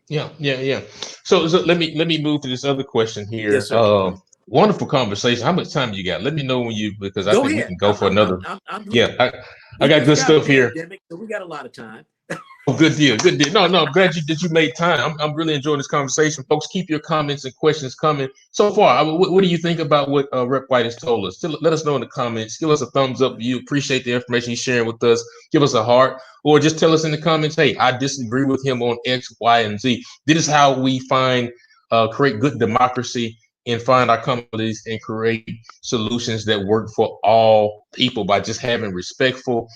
Yeah. So let me move to this other question Yes, here. sir. Wonderful conversation. How much time you got? Let me know when you, because I Go think we ahead. can go for another. I'm Yeah, I we got just good got a stuff here. pandemic, so we got a lot of time. Oh, good deal, good deal. No, I'm glad you made time. I'm really enjoying this conversation, folks. Keep your comments and questions coming. So far, what do you think about what Rep White has told us? Let us know in the comments. Give us a thumbs up if you appreciate the information he's sharing with us. Give us a heart, or just tell us in the comments, hey, I disagree with him on X, Y, and Z. This is how we create good democracy and find our commonalities and create solutions that work for all people by just having respectful,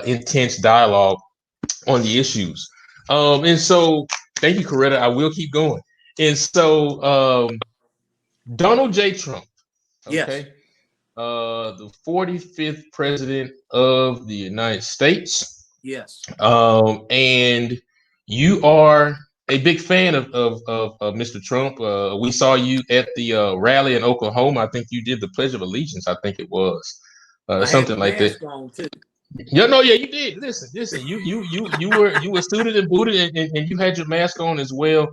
intense dialogue on the issues. And so thank you, Coretta. I will keep going. And so Donald J. Trump, Yes. okay, the 45th president of the United States. Yes. And you are a big fan of Mr. Trump. We saw you at the rally in Oklahoma. I think you did the Pledge of Allegiance. I think it was I had something the like that. mask on too. Yeah, no, yeah, you did. Listen. You were suited and booted, and you had your mask on as well.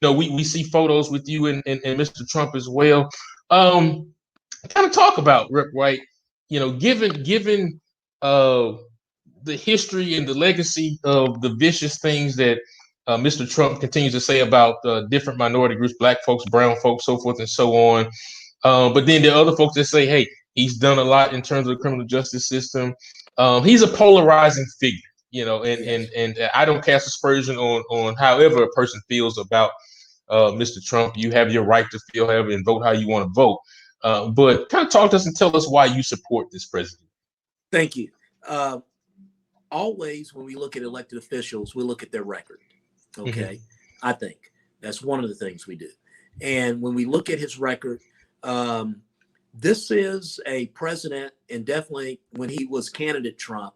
We see photos with you and Mr. Trump as well. Kind of talk about Rep White. Given uh the history and the legacy of the vicious things that Mr. Trump continues to say about different minority groups, black folks, brown folks, so forth and so on. But then there are other folks that say, hey, he's done a lot in terms of the criminal justice system. He's a polarizing figure, and, Yes. I don't cast aspersion on however a person feels about Mr. Trump. You have your right to feel however and vote how you want to vote. But kind of talk to us and tell us why you support this president. Thank you. Always when we look at elected officials, we look at their record. Okay. Mm-hmm. I think that's one of the things we do. And when we look at his record, this is a president, and definitely when he was candidate Trump,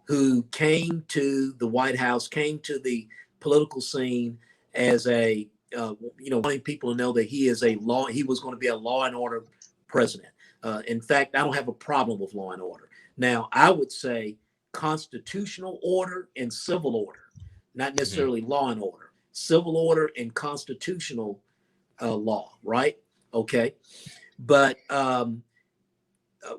who came to the White House, came to the political scene as wanting people to know that he was going to be a law and order president. In fact, I don't have a problem with law and order. Now, I would say constitutional order and civil order, not necessarily law and order, civil order and constitutional law, right? Okay. But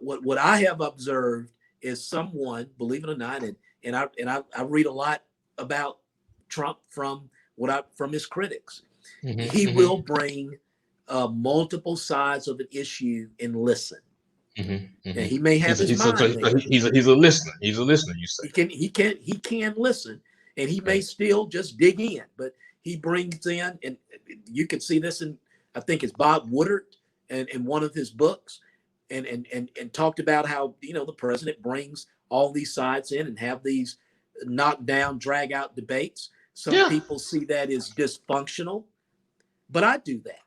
what I have observed is someone, believe it or not, and I read a lot about Trump from his critics. He will bring multiple sides of an issue and listen. And he may have his mind made up. He's a listener. He's a listener. You say he can listen, and he may still just dig in, but he brings in, and you can see this in, I think it's Bob Woodard, and in one of his books, and talked about how the president brings all these sides in and have these knockdown, drag out debates. Some people see that as dysfunctional, but I do that.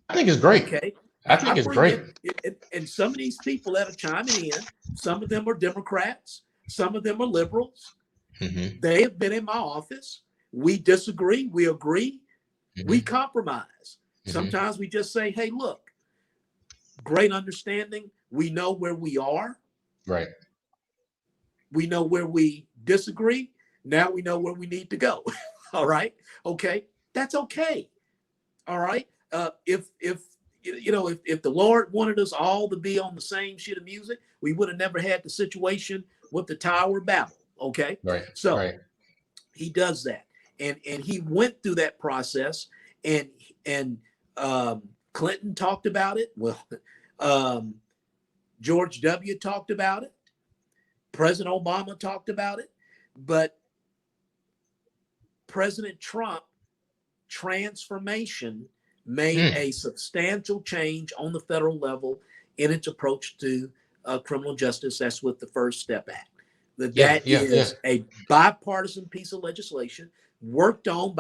I think it's great. Okay. I think it's great. And some of these people that are chiming in, some of them are Democrats, some of them are liberals. They have been in my office. We disagree, we agree, we compromise. Sometimes we just say, hey, look, great understanding. We know where we are. Right. We know where we disagree. Now we know where we need to go. All right. Okay. That's okay. All right. If the Lord wanted us all to be on the same sheet of music, we would have never had the situation with the Tower of Babel. Okay. Right. So he does that. And he went through that process, and Clinton talked about it. Well, George W. talked about it. President Obama talked about it. But President Trump transformation made a substantial change on the federal level in its approach to criminal justice. That's with the First Step Act. That is a bipartisan piece of legislation worked on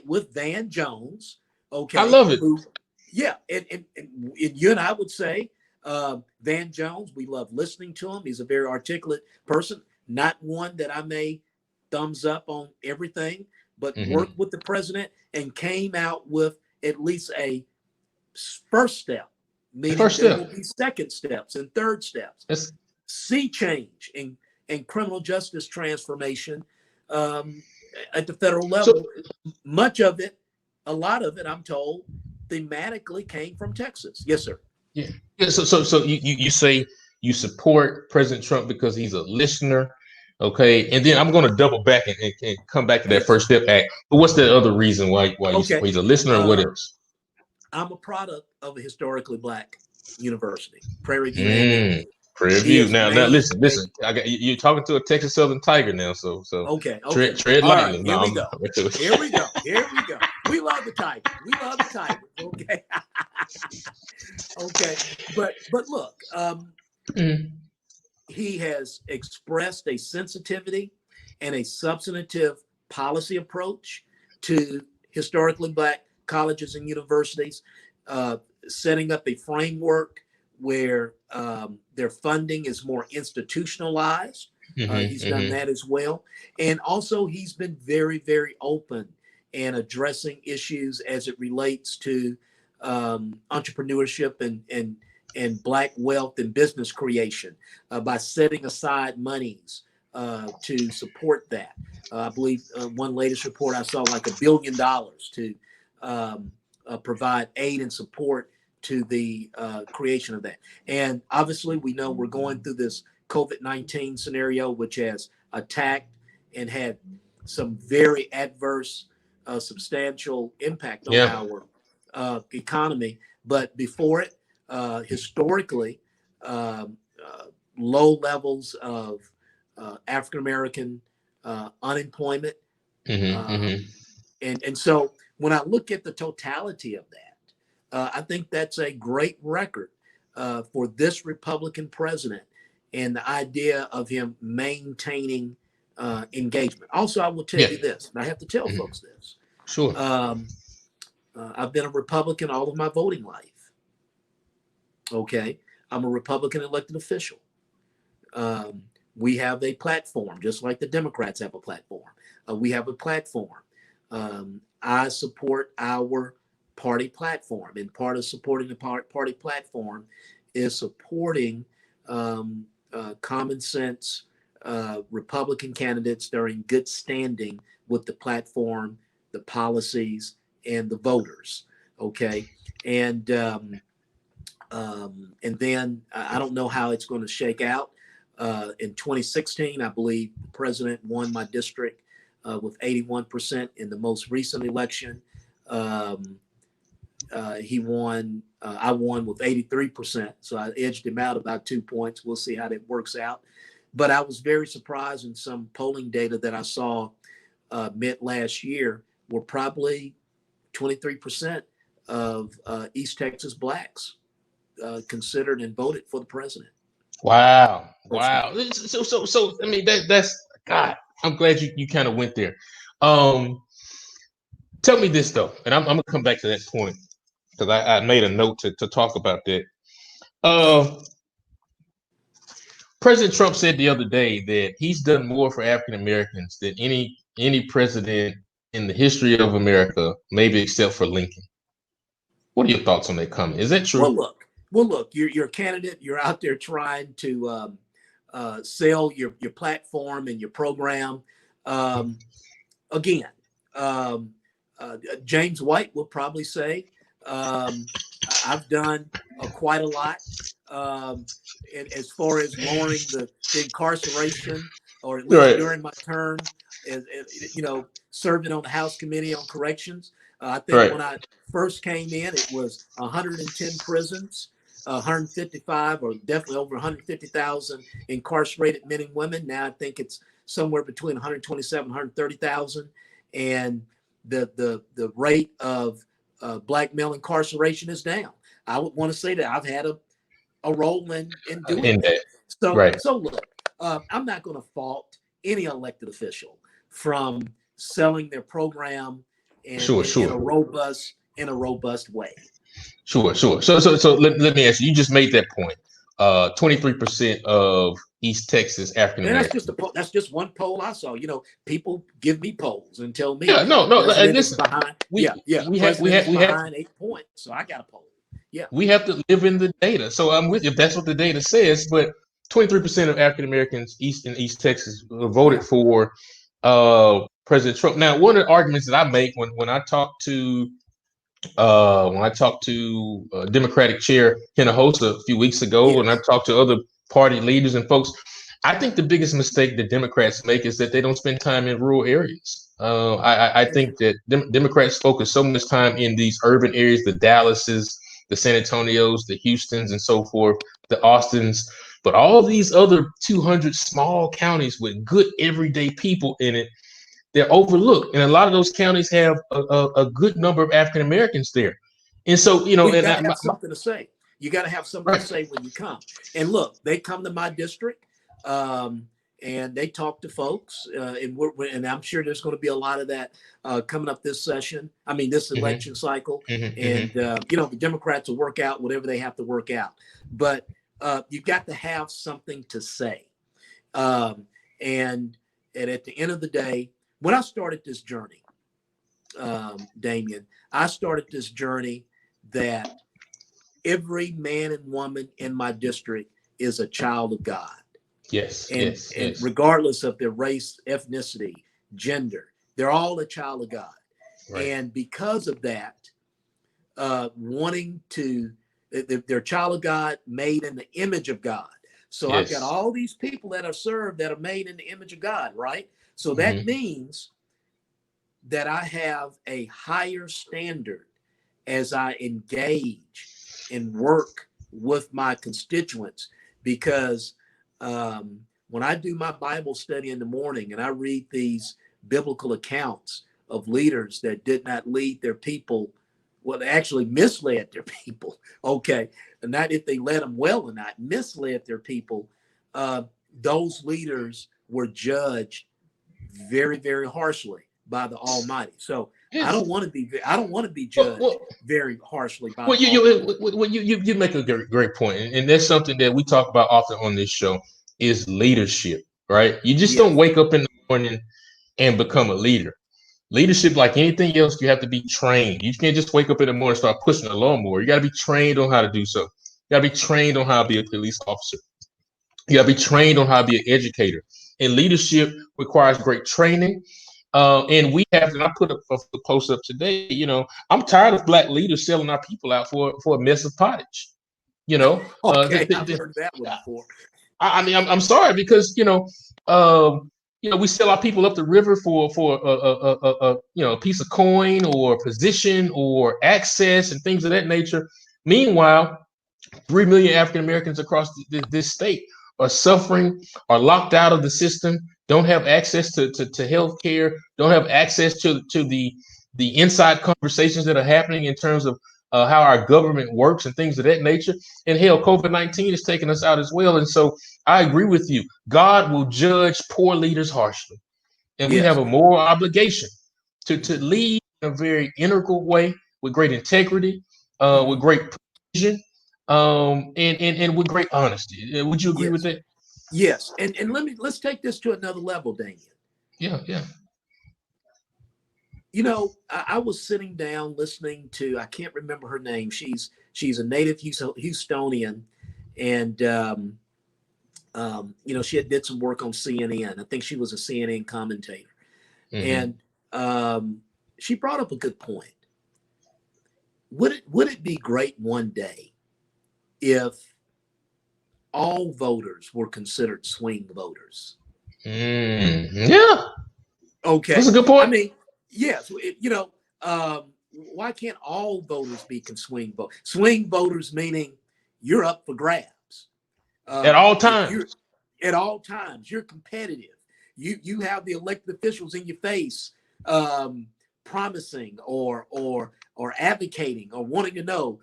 with Van Jones. Okay, I love it. And you and I would say Van Jones, we love listening to him. He's a very articulate person, not one that I may thumbs up on everything, but worked with the president and came out with at least a first step meaning First there step. will be second steps and third steps. That's Sea change and criminal justice transformation at the federal so. level. Much of it, a lot of it, I'm told, thematically came from Texas. Yes, sir. Yeah. Yeah. So you say you support President Trump because he's a listener. Okay. And then I'm going to double back and come back to that Yes. First Step Act. But what's the other reason why you Okay. support? He's a listener, or what else? I'm a product of a historically Black university, Prairie View A&M. Prairie He View. has Now made listen. I got you're talking to a Texas Southern Tiger now, so Okay. tread All right. lightly. Here No, we go. Here we go. Here we go. We love the Tiger. We love the Tiger. Okay. Okay. But look, he has expressed a sensitivity and a substantive policy approach to historically Black colleges and universities, setting up a framework where their funding is more institutionalized. He's done that as well. And also, he's been very, very open and addressing issues as it relates to entrepreneurship and Black wealth and business creation by setting aside monies to support that. I believe one latest report I saw like $1 billion to provide aid and support to the creation of that. And obviously, we know we're going through this COVID-19 scenario, which has attacked and had some very adverse, substantial impact on our economy. But before it, historically, low levels of African-American unemployment. And so when I look at the totality of that, I think that's a great record for this Republican president and the idea of him maintaining engagement. Also, I will tell you this, and I have to tell folks this. Sure. I've been a Republican all of my voting life. Okay. I'm a Republican elected official. We have a platform, just like the Democrats have a platform. We have a platform. I support our party platform, and part of supporting the party platform is supporting common sense Republican candidates that are in good standing with the platform, the policies, and the voters. Okay. And then I don't know how it's going to shake out. In 2016, I believe the president won my district with 81%. In the most recent election, he won. I won with 83%. So I edged him out about 2 points. We'll see how that works out. But I was very surprised in some polling data that I saw mid last year were probably 23% of East Texas Blacks considered and voted for the president. Wow. So I mean that's God. I'm glad you kind of went there. Tell me this though, and I'm gonna come back to that point because I made a note to talk about that. President Trump said the other day that he's done more for African Americans than any president in the history of America, maybe except for Lincoln. What are your thoughts on that comment? Is that true? Well, look, you're a candidate. You're out there trying to sell your platform and your program. Again, James White will probably say, I've done quite a lot as far as lowering the incarceration, or at least during my term, serving on the House Committee on Corrections. I think when I first came in, it was 110 prisons, 155 or definitely over 150,000 incarcerated men and women. Now I think it's somewhere between 127, 130,000. And the rate of Black male incarceration is down. I would want to say that I've had a role in doing that. So look, I'm not going to fault any elected official from selling their program in a robust way. Sure. So let me ask you. You just made that point. 23% of East Texas African Americans. That's just one poll I saw. People give me polls and tell me. Yeah, no. Listen, behind. We have 8 points, so I got a poll. Yeah. We have to live in the data. So I'm with you if that's what the data says. But 23% of African Americans in East Texas voted Yeah. for President Trump. Now, one of the arguments that I make when I talk to Democratic Chair Hinojosa a few weeks ago, and I Yes. talked to other party leaders and folks, I think the biggest mistake that Democrats make is that they don't spend time in rural areas. I think that Democrats focus so much time in these urban areas, the Dallases, the San Antonios, the Houstons, and so forth, the Austins, but all these other 200 small counties with good everyday people in it, they're overlooked, and a lot of those counties have a good number of African Americans there. And so, Well, you and got to have something to say. You got to have something to right. say when you come. And look, they come to my district, and they talk to folks, and I'm sure there's going to be a lot of that coming up this session. I mean, this election cycle, and the Democrats will work out whatever they have to work out. But you got to have something to say, and at the end of the day, when I started this journey, Damien, I started this journey that every man and woman in my district is a child of God. Yes, And yes, and yes. regardless of their race, ethnicity, gender, they're all a child of God. Right. And because of that, wanting to, they're a child of God made in the image of God. So I've got Yes. all these people that are served that are made in the image of God, right? So that Mm-hmm. means that I have a higher standard as I engage and work with my constituents, because when I do my Bible study in the morning and I read these biblical accounts of leaders that did not lead their people, well, they actually misled their people. Okay. And not if they led them well or not, misled their people. Those leaders were judged very, very harshly by the Almighty. So I Yes. don't want to be, I don't want to be Well, judged well, very harshly by well, the Almighty. you make a great point, and that's something that we talk about often on this show is leadership, right? You just don't Yes. wake up in the morning and become a leader. Leadership, like anything else, you have to be trained. You can't just wake up in the morning and start pushing a lawnmower. You got to be trained on how to do so. You got to be trained on how to be a police officer. You got to be trained on how to be an educator. And leadership requires great training. And we have, and I put a post up today. I'm tired of black leaders selling our people out for a mess of pottage. You know, Okay. I've heard that one before. I mean, I'm sorry because we sell our people up the river for a piece of coin or position or access and things of that nature. Meanwhile, 3 million African Americans across this state are suffering, are locked out of the system, don't have access to health care, don't have access to the inside conversations that are happening in terms of how our government works and things of that nature. And hell, COVID-19 is taking us out as well. And so I agree with you. God will judge poor leaders harshly. And we have Yes. a moral obligation to lead in a very integral way with great integrity, with great precision, and with great honesty. Would you agree with Yes. that? Yes. And let's take this to another level, Damien. Yeah, yeah. I was sitting down listening to, I can't remember her name. She's a native Houstonian, and she had did some work on CNN. I think she was a CNN commentator, Mm-hmm. and she brought up a good point. Would it be great one day if all voters were considered swing voters? Yeah, that's Okay. a good I point. mean, yes, why can't all voters be swing vote? Swing voters meaning you're up for grabs. At all If you're times. at all times, you're competitive. You have the elected officials in your face, promising or advocating or wanting to know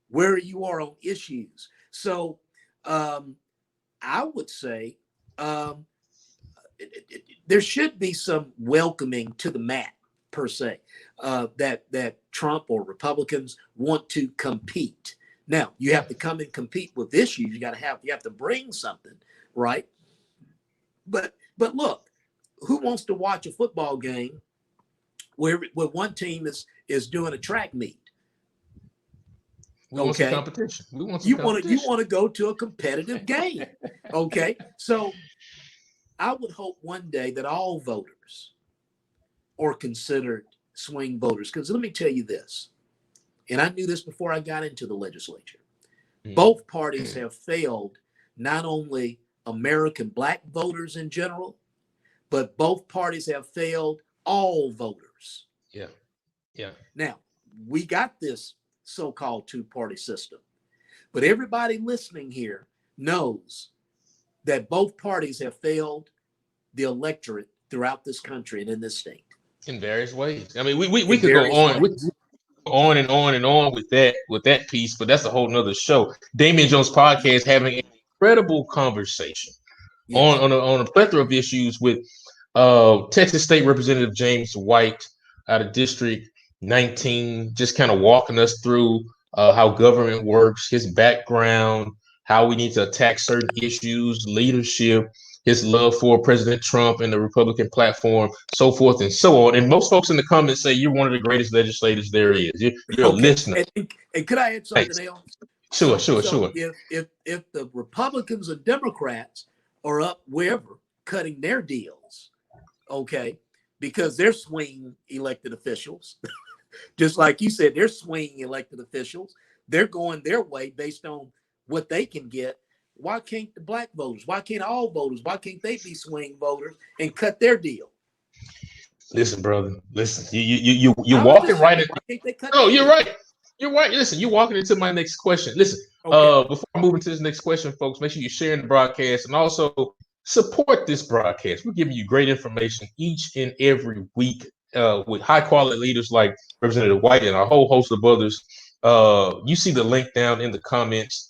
where you are on issues. So I would say um, there should be some welcoming to the mat per se, that Trump or Republicans want to compete. Now you have to come and compete with issues. You have to bring something, right? But look, who wants to watch a football game where one team is doing a track meet? We want some competition. We want some you competition. want to go to a competitive game. Okay. So I would hope one day that all voters are considered swing voters. Because let me tell you this, and I knew this before I got into the legislature. Both parties have failed not only American Black voters in general, but both parties have failed all voters. Yeah. Yeah. Now, we got this so-called two-party system, but everybody listening here knows that both parties have failed the electorate throughout this country and in this state. In various ways. I mean, we could go on. On and on and on with that piece, but that's a whole nother show. Damien Jones podcast having an incredible conversation on a plethora of issues with Texas State Representative James White out of District 19, just kind of walking us through how government works, his background, how we need to attack certain issues, leadership, his love for President Trump and the Republican platform, so forth and so on. And most folks in the comments say you're one of the greatest legislators there is. You're a listener. And could I add something else? Sure. If the Republicans and Democrats are up wherever cutting their deals, okay, because they're swing elected officials, just like you said, they're swing elected officials. They're going their way based on what they can get. Why can't the Black voters? Why can't all voters? Why can't they be swing voters and cut their deal? Listen, brother. Listen, you're walking right into. No, you're right. You're right. Listen, you're walking into my next question. Listen, before I move into this next question, folks, make sure you're sharing the broadcast and also support this broadcast. We're giving you great information each and every week with high quality leaders like Representative White and a whole host of others. You see the link down in the comments.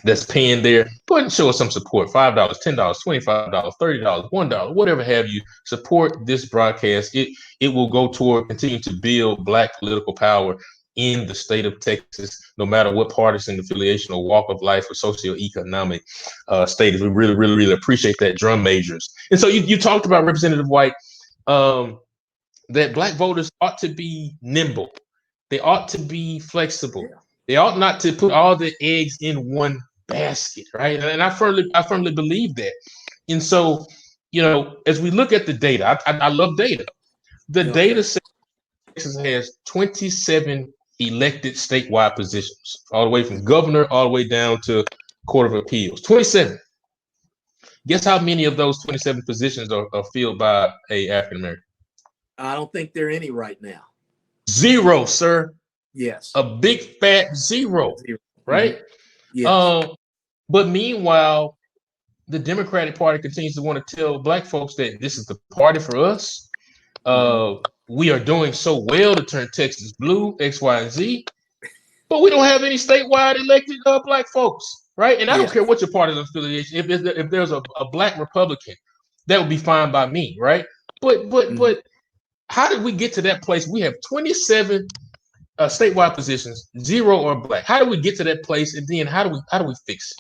That's paying there. Go ahead and show us some support. $5, $10, $25, $30, $1, whatever have you. Support this broadcast. It will go toward continue to build Black political power in the state of Texas, no matter what partisan affiliation or walk of life or socioeconomic status. We really, really, really appreciate that, drum majors. And so you talked about Representative White, that Black voters ought to be nimble. They ought to be flexible. Yeah. They ought not to put all the eggs in one basket, right? And I firmly believe that. And so, as we look at the data, I love data. The data says Texas has 27 elected statewide positions, all the way from governor all the way down to Court of Appeals. 27. Guess how many of those 27 positions are filled by a African American? I don't think there are any right now. 0, sir. Yes. A big fat 0. Right? Mm-hmm. Yes. But meanwhile, the Democratic Party continues to want to tell Black folks that this is the party for us. We are doing so well to turn Texas blue, X, Y, and Z. But we don't have any statewide elected Black folks, right? And I don't care what your party's affiliation. If there's a Black Republican, that would be fine by me, right? But how did we get to that place? We have 27 statewide positions, 0 are Black. How do we get to that place? And then how do we fix it?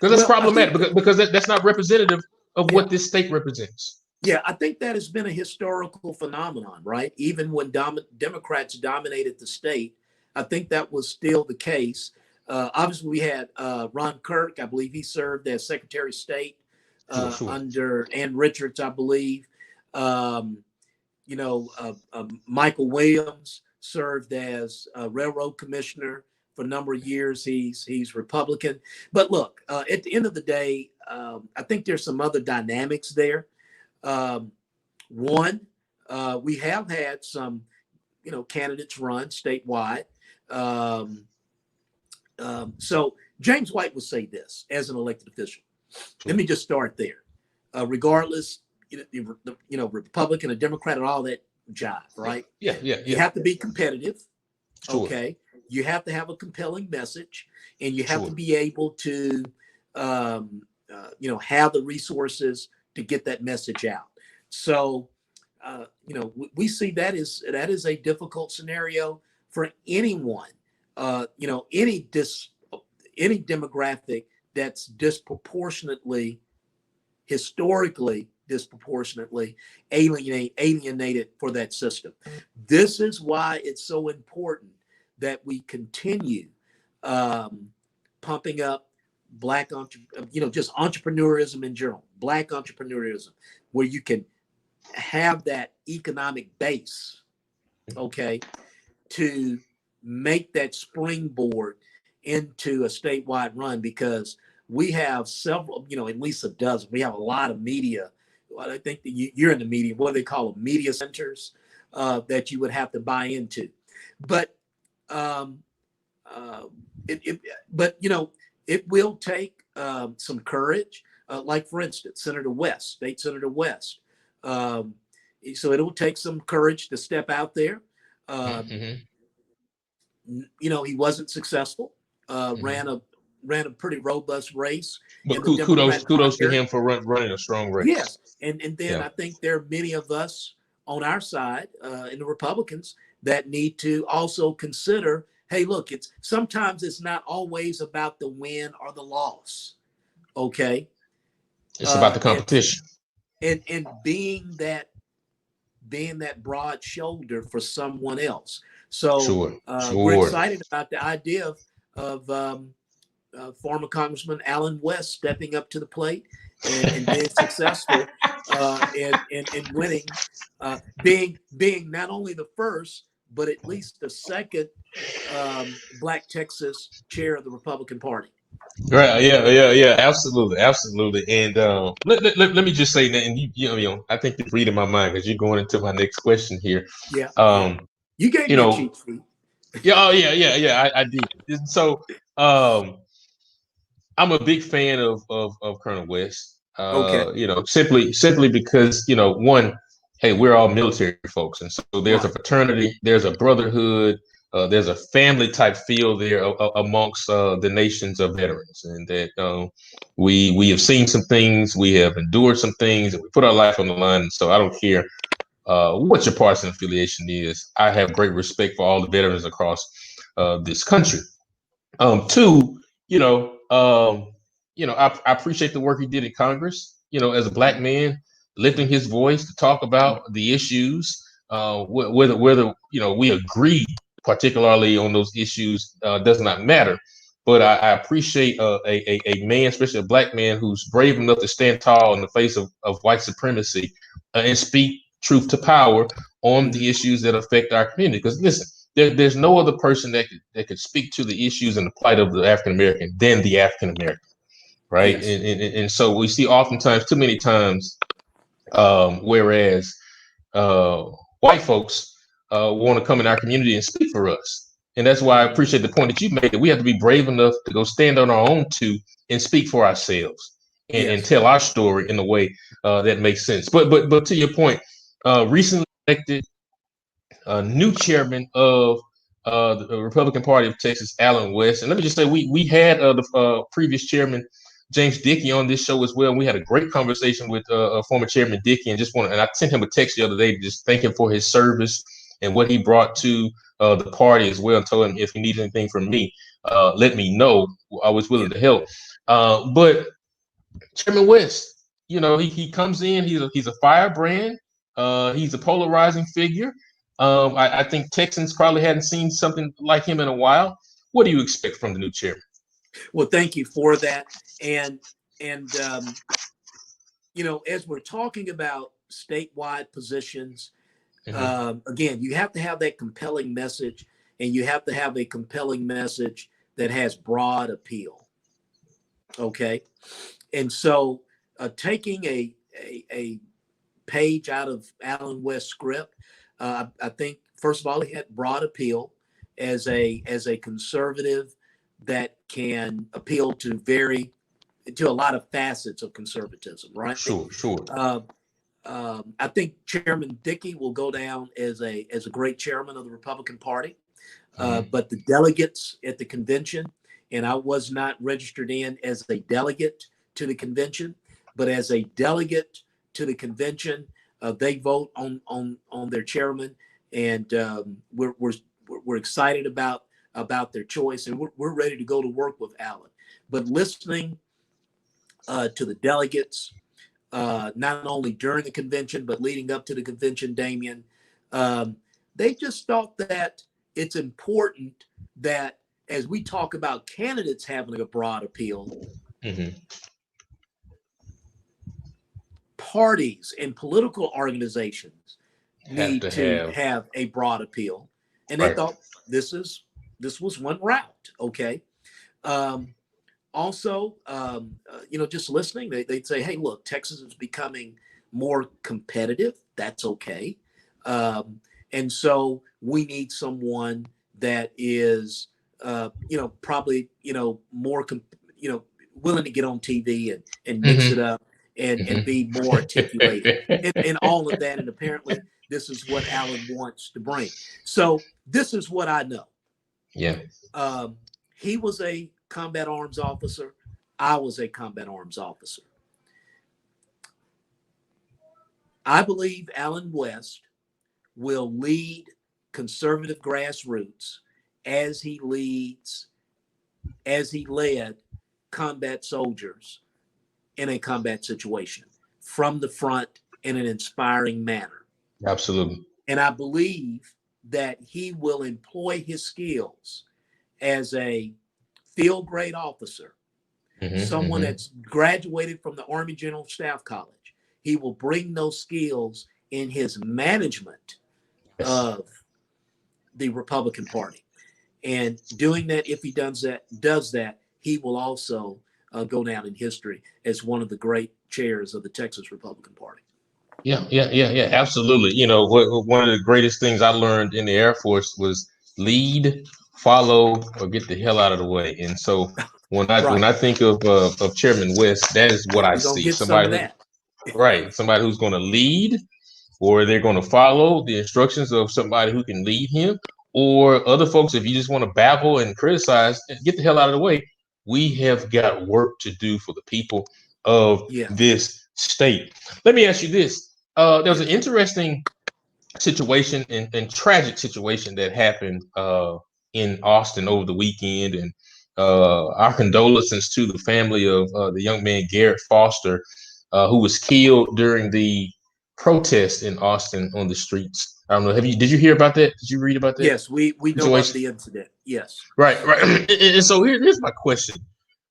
Because that's problematic because that's not representative of what this state represents. Yeah, I think that has been a historical phenomenon, right? Even when Democrats dominated the state, I think that was still the case. Obviously, we had Ron Kirk. I believe he served as Secretary of State under Ann Richards, I believe. Michael Williams served as a railroad commissioner for a number of years. He's Republican. But look, at the end of the day, I think there's some other dynamics there. One, we have had some, candidates run statewide. So James White would say this as an elected official. Let me just start there. Regardless, Republican or Democrat and all that jive, right? Yeah. You have to be competitive. Sure. Okay. You have to have a compelling message, and you have to be able to, have the resources to get that message out. So, we see that is a difficult scenario for anyone. Any demographic that's historically disproportionately alienated for that system. This is why it's so important that we continue pumping up black, just entrepreneurism in general, black entrepreneurism, where you can have that economic base, okay, to make that springboard into a statewide run, because we have several, at least a dozen. We have a lot of media. Well, I think that you're in the media. What do they call them? Media centers that you would have to buy into. But um, uh, it will take some courage. Like for instance, State Senator West. Um, so it'll take some courage to step out there. Mm-hmm. He wasn't successful. Mm-hmm. Ran a pretty robust race But in the kudos Democratic kudos to primary. him for running a strong race. Yes, and then Yeah. I think there are many of us on our side, in the Republicans, that need to also consider, hey, look, sometimes it's not always about the win or the loss, okay? It's about the And competition. being that broad shoulder for someone else. So Sure. we're Sure. excited about the idea of former Congressman Alan West stepping up to the plate and being successful and winning, being not only the first, but at least the second Black Texas chair of the Republican Party. Right. Yeah. Absolutely. Absolutely. And let me just say that, and I think you're reading my mind because you're going into my next question here. Yeah, yeah. Um, You gave you me a know, cheat sheet. yeah, oh yeah. I did. And so, I'm a big fan of Colonel West. Okay, Simply because one, hey, we're all military folks, and so there's a right. fraternity, there's a brotherhood, there's a family type feel there amongst the nations of veterans, and that we have seen some things, we have endured some things, and we put our life on the line. And so I don't care what your partisan affiliation is. I have great respect for all the veterans across this country. Two, I appreciate the work he did in Congress. As a black man, lifting his voice to talk about the issues, whether we agree particularly on those issues does not matter. But I appreciate a man, especially a black man, who's brave enough to stand tall in the face of white supremacy and speak truth to power on Mhm. the issues that affect our community. Because listen, there's no other person that could speak to the issues and the plight of the African American than the African American, right? Yes, And so we see oftentimes, too many times, whereas uh, white folks want to come in our community and speak for us. And that's why I Mhm. appreciate the point that you made, that we have to be brave enough to go stand on our own two and speak for ourselves and Yes, tell our story in a way that makes sense. But to your point, recently elected new chairman of the Republican Party of Texas, Alan West. And let me just say, we had the previous chairman, James Dickey, on this show as well. And we had a great conversation with former Chairman Dickey, and and I sent him a text the other day to just thank him for his service and what he brought to the party as well. And told him if he needs anything from me, let me know. I was yeah. willing to help. But Chairman West, he comes in. He's a firebrand. He's a polarizing figure. I think Texans probably hadn't seen something like him in a while. What do you expect from the new chairman? Well, thank you for that. And as we're talking about statewide positions, Mm-hmm. again, you have to have that compelling message, and you have to have a compelling message that has broad appeal. Okay, and so taking a page out of Alan West's script, I think first of all he had broad appeal as a conservative that can appeal to a lot of facets of conservatism, right? Sure. Uh, I think Chairman Dickey will go down as a great chairman of the Republican Party. Mm-hmm. But the delegates at the convention, and I was not registered in as a delegate to the convention, but as a delegate to the convention, they vote on their chairman, and we're excited about their choice, and we're ready to go to work with Alan. But listening to the delegates, not only during the convention, but leading up to the convention, Damien, um, they just thought that it's important that as we talk about candidates having a broad appeal, parties and political organizations need to have a broad appeal. And they thought this was one route. Okay. Also, just listening, they'd say, hey, look, Texas is becoming more competitive. That's okay. And so we need someone that is, probably, more, willing to get on TV and mix it up and be more articulated and all of that. And apparently this is what Alan wants to bring. So this is what I know. Yeah. He was a combat arms officer. I was a combat arms officer. I believe Alan West will lead conservative grassroots as he led combat soldiers in a combat situation from the front in an inspiring manner. Absolutely. And I believe that he will employ his skills as a field grade officer, someone that's graduated from the Army General Staff College. He will bring those skills in his management of the Republican Party. And doing that, if he does that, he will also go down in history as one of the great chairs of the Texas Republican Party. Yeah, absolutely. One of the greatest things I learned in the Air Force was lead, follow, or get the hell out of the way. And so when I think of Chairman West, that is what I see. Somebody who's going to lead, or they're going to follow the instructions of somebody who can lead him, or other folks. If you just want to babble and criticize, get the hell out of the way. We have got work to do for the people of this state. Let me ask you this. There was an interesting situation and tragic situation that happened in Austin over the weekend. And our condolences to the family of the young man, Garrett Foster, who was killed during the protest in Austin on the streets. I don't know. Did you hear about that? Did you read about that? Yes, we know about the incident. Yes. Right. And so here's my question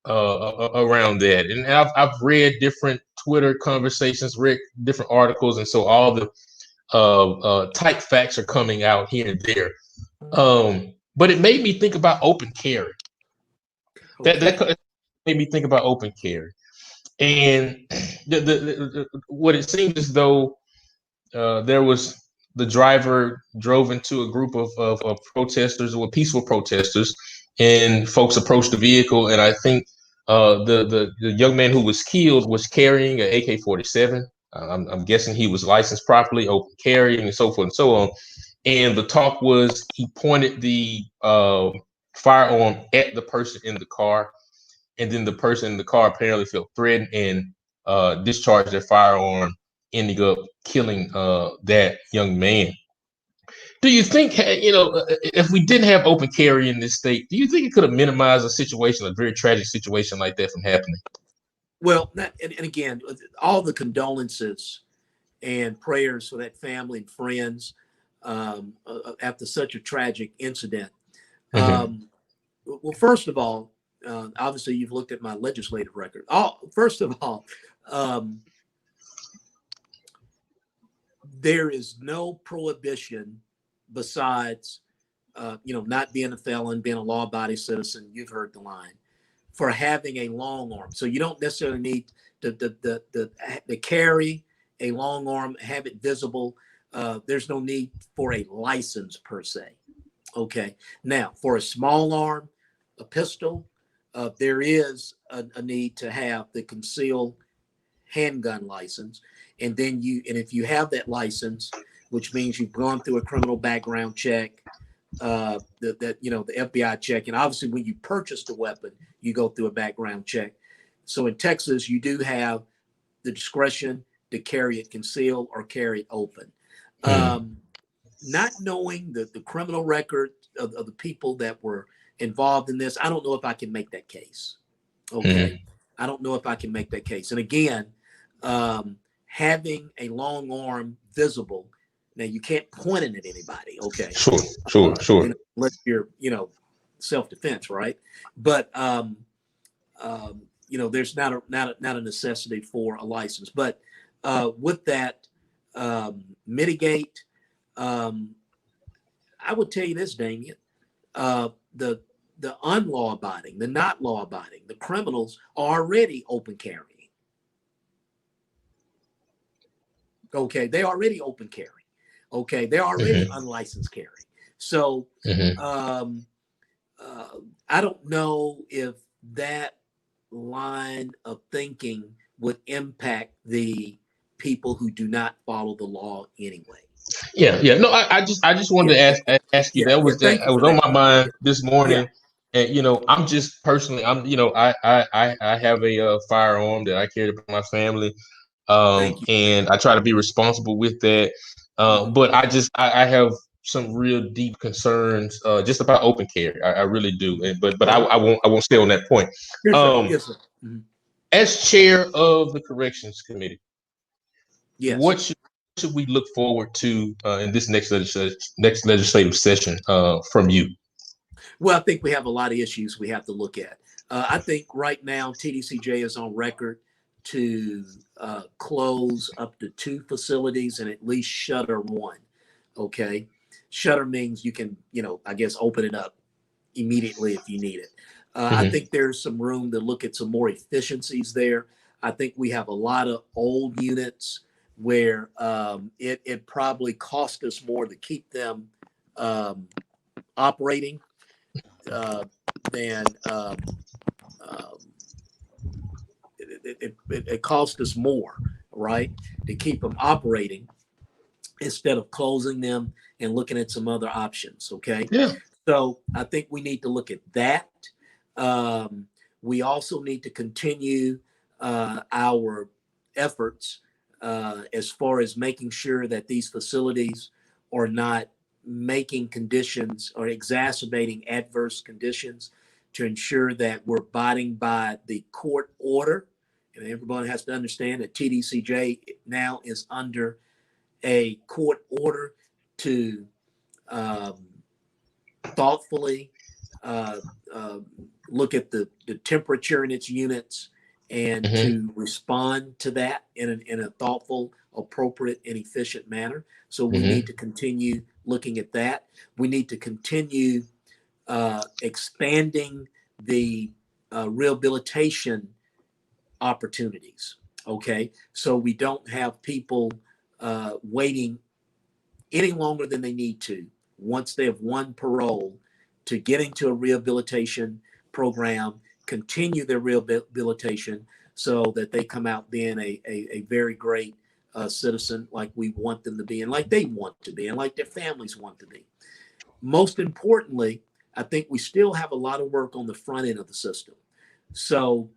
around that. And I've read different Twitter conversations, read different articles, and so all the tight facts are coming out here and there. But it made me think about open carry. That made me think about open carry, and what it seemed as though there was the driver drove into a group of protesters or peaceful protesters, and folks approached the vehicle, and I think the young man who was killed was carrying an AK-47. I'm guessing he was licensed properly, open carrying, and so forth and so on. And the talk was he pointed the firearm at the person in the car, and then the person in the car apparently felt threatened and discharged their firearm, ending up killing that young man. Do you think, if we didn't have open carry in this state, do you think it could have minimized a very tragic situation like that from happening? Well, and again, all the condolences and prayers for that family and friends after such a tragic incident. Well, first of all, obviously you've looked at my legislative record. First of all, there is no prohibition besides, not being a felon, being a law-abiding citizen. You've heard the line, for having a long arm. So you don't necessarily need to carry a long arm, have it visible. There's no need for a license per se. Okay. Now, for a small arm, a pistol, there is a need to have the concealed handgun license. And then if you have that license, which means you've gone through a criminal background check, the FBI check, and obviously when you purchase the weapon, you go through a background check. So in Texas, you do have the discretion to carry it concealed or carry it open. Not knowing the criminal record of the people that were involved in this, I don't know if I can make that case. Okay. I don't know if I can make that case. And again, having a long arm visible, now you can't point it at anybody. Okay. Sure. Unless you're, self-defense, right? But there's not a necessity for a license. But with that, mitigate. I would tell you this, Damien. The unlaw abiding, the not law abiding, the criminals are already open carrying. Okay, they already open carry. Okay, they're already unlicensed carry. So I don't know if that line of thinking would impact the people who do not follow the law anyway. Yeah. No, I just wanted to ask you. That Thank you for was on that. my mind this Yeah, morning. And I'm just personally, I have a firearm that I carry to my family, thank you for that. and I try to be responsible with that. But I have some real deep concerns just about open carry. I really do. But Right. I won't stay on that point. Yes, sir. Um, Yes, sir. Mhm. as chair of the corrections committee, Yes. what should we look forward to in this next legislative session from you? Well, I think we have a lot of issues we have to look at. I think right now TDCJ is on record to close up to 2 facilities and at least shutter 1. Okay. Shutter means you can, I guess open it up immediately if you need it. I think there's some room to look at some more efficiencies there. I think we have a lot of old units where it probably cost us more to keep them operating than it cost us more, right, to keep them operating instead of closing them and looking at some other options. Okay. Yeah. So I think we need to look at that. We also need to continue our efforts as far as making sure that these facilities are not making conditions or exacerbating adverse conditions, to ensure that we're abiding by the court order. And everybody has to understand that TDCJ now is under a court order to thoughtfully look at the temperature in its units and to respond to that in a thoughtful, appropriate, and efficient manner. So we need to continue looking at that. We need to continue expanding the rehabilitation opportunities. Okay, so we don't have people waiting any longer than they need to once they have won parole to get into a rehabilitation program, continue their rehabilitation so that they come out being a very great citizen like we want them to be and like they want to be and like their families want to be. Most importantly, I think we still have a lot of work on the front end of the system. So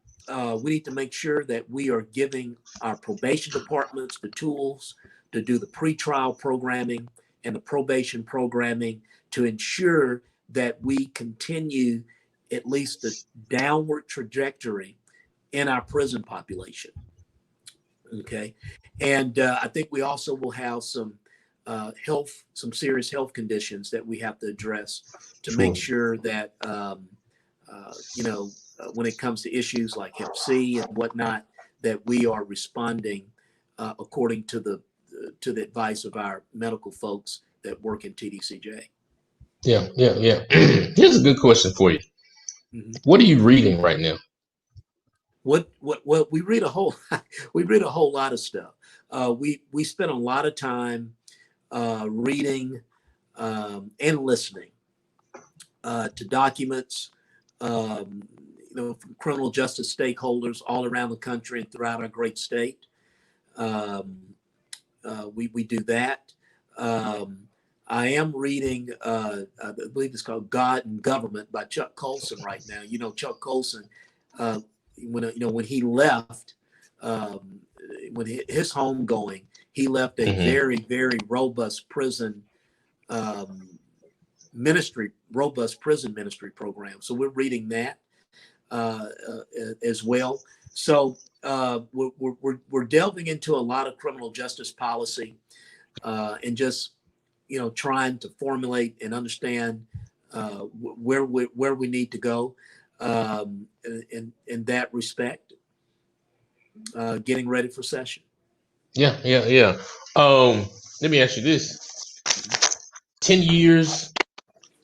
we need to make sure that we are giving our probation departments the tools to do the pretrial programming and the probation programming to ensure that we continue at least the downward trajectory in our prison population. Okay. And I think we also will have some some serious health conditions that we have to address to make sure that, when it comes to issues like Hep C and whatnot, that we are responding according to the advice of our medical folks that work in TDCJ. Yeah. Here's a good question for you. What are you reading right now? What we read a whole lot of stuff. We spend a lot of time reading and listening to documents, from criminal justice stakeholders all around the country and throughout our great state. We do that. I am reading, I believe it's called God and Government by Chuck Colson right now. Chuck Colson, when he left, when his homegoing, he left a very, very robust prison ministry program. So we're reading that as well. So we're delving into a lot of criminal justice policy and just trying to formulate and understand where we need to go in that respect, getting ready for session. Yeah. Um, Let me ask you this: 10 years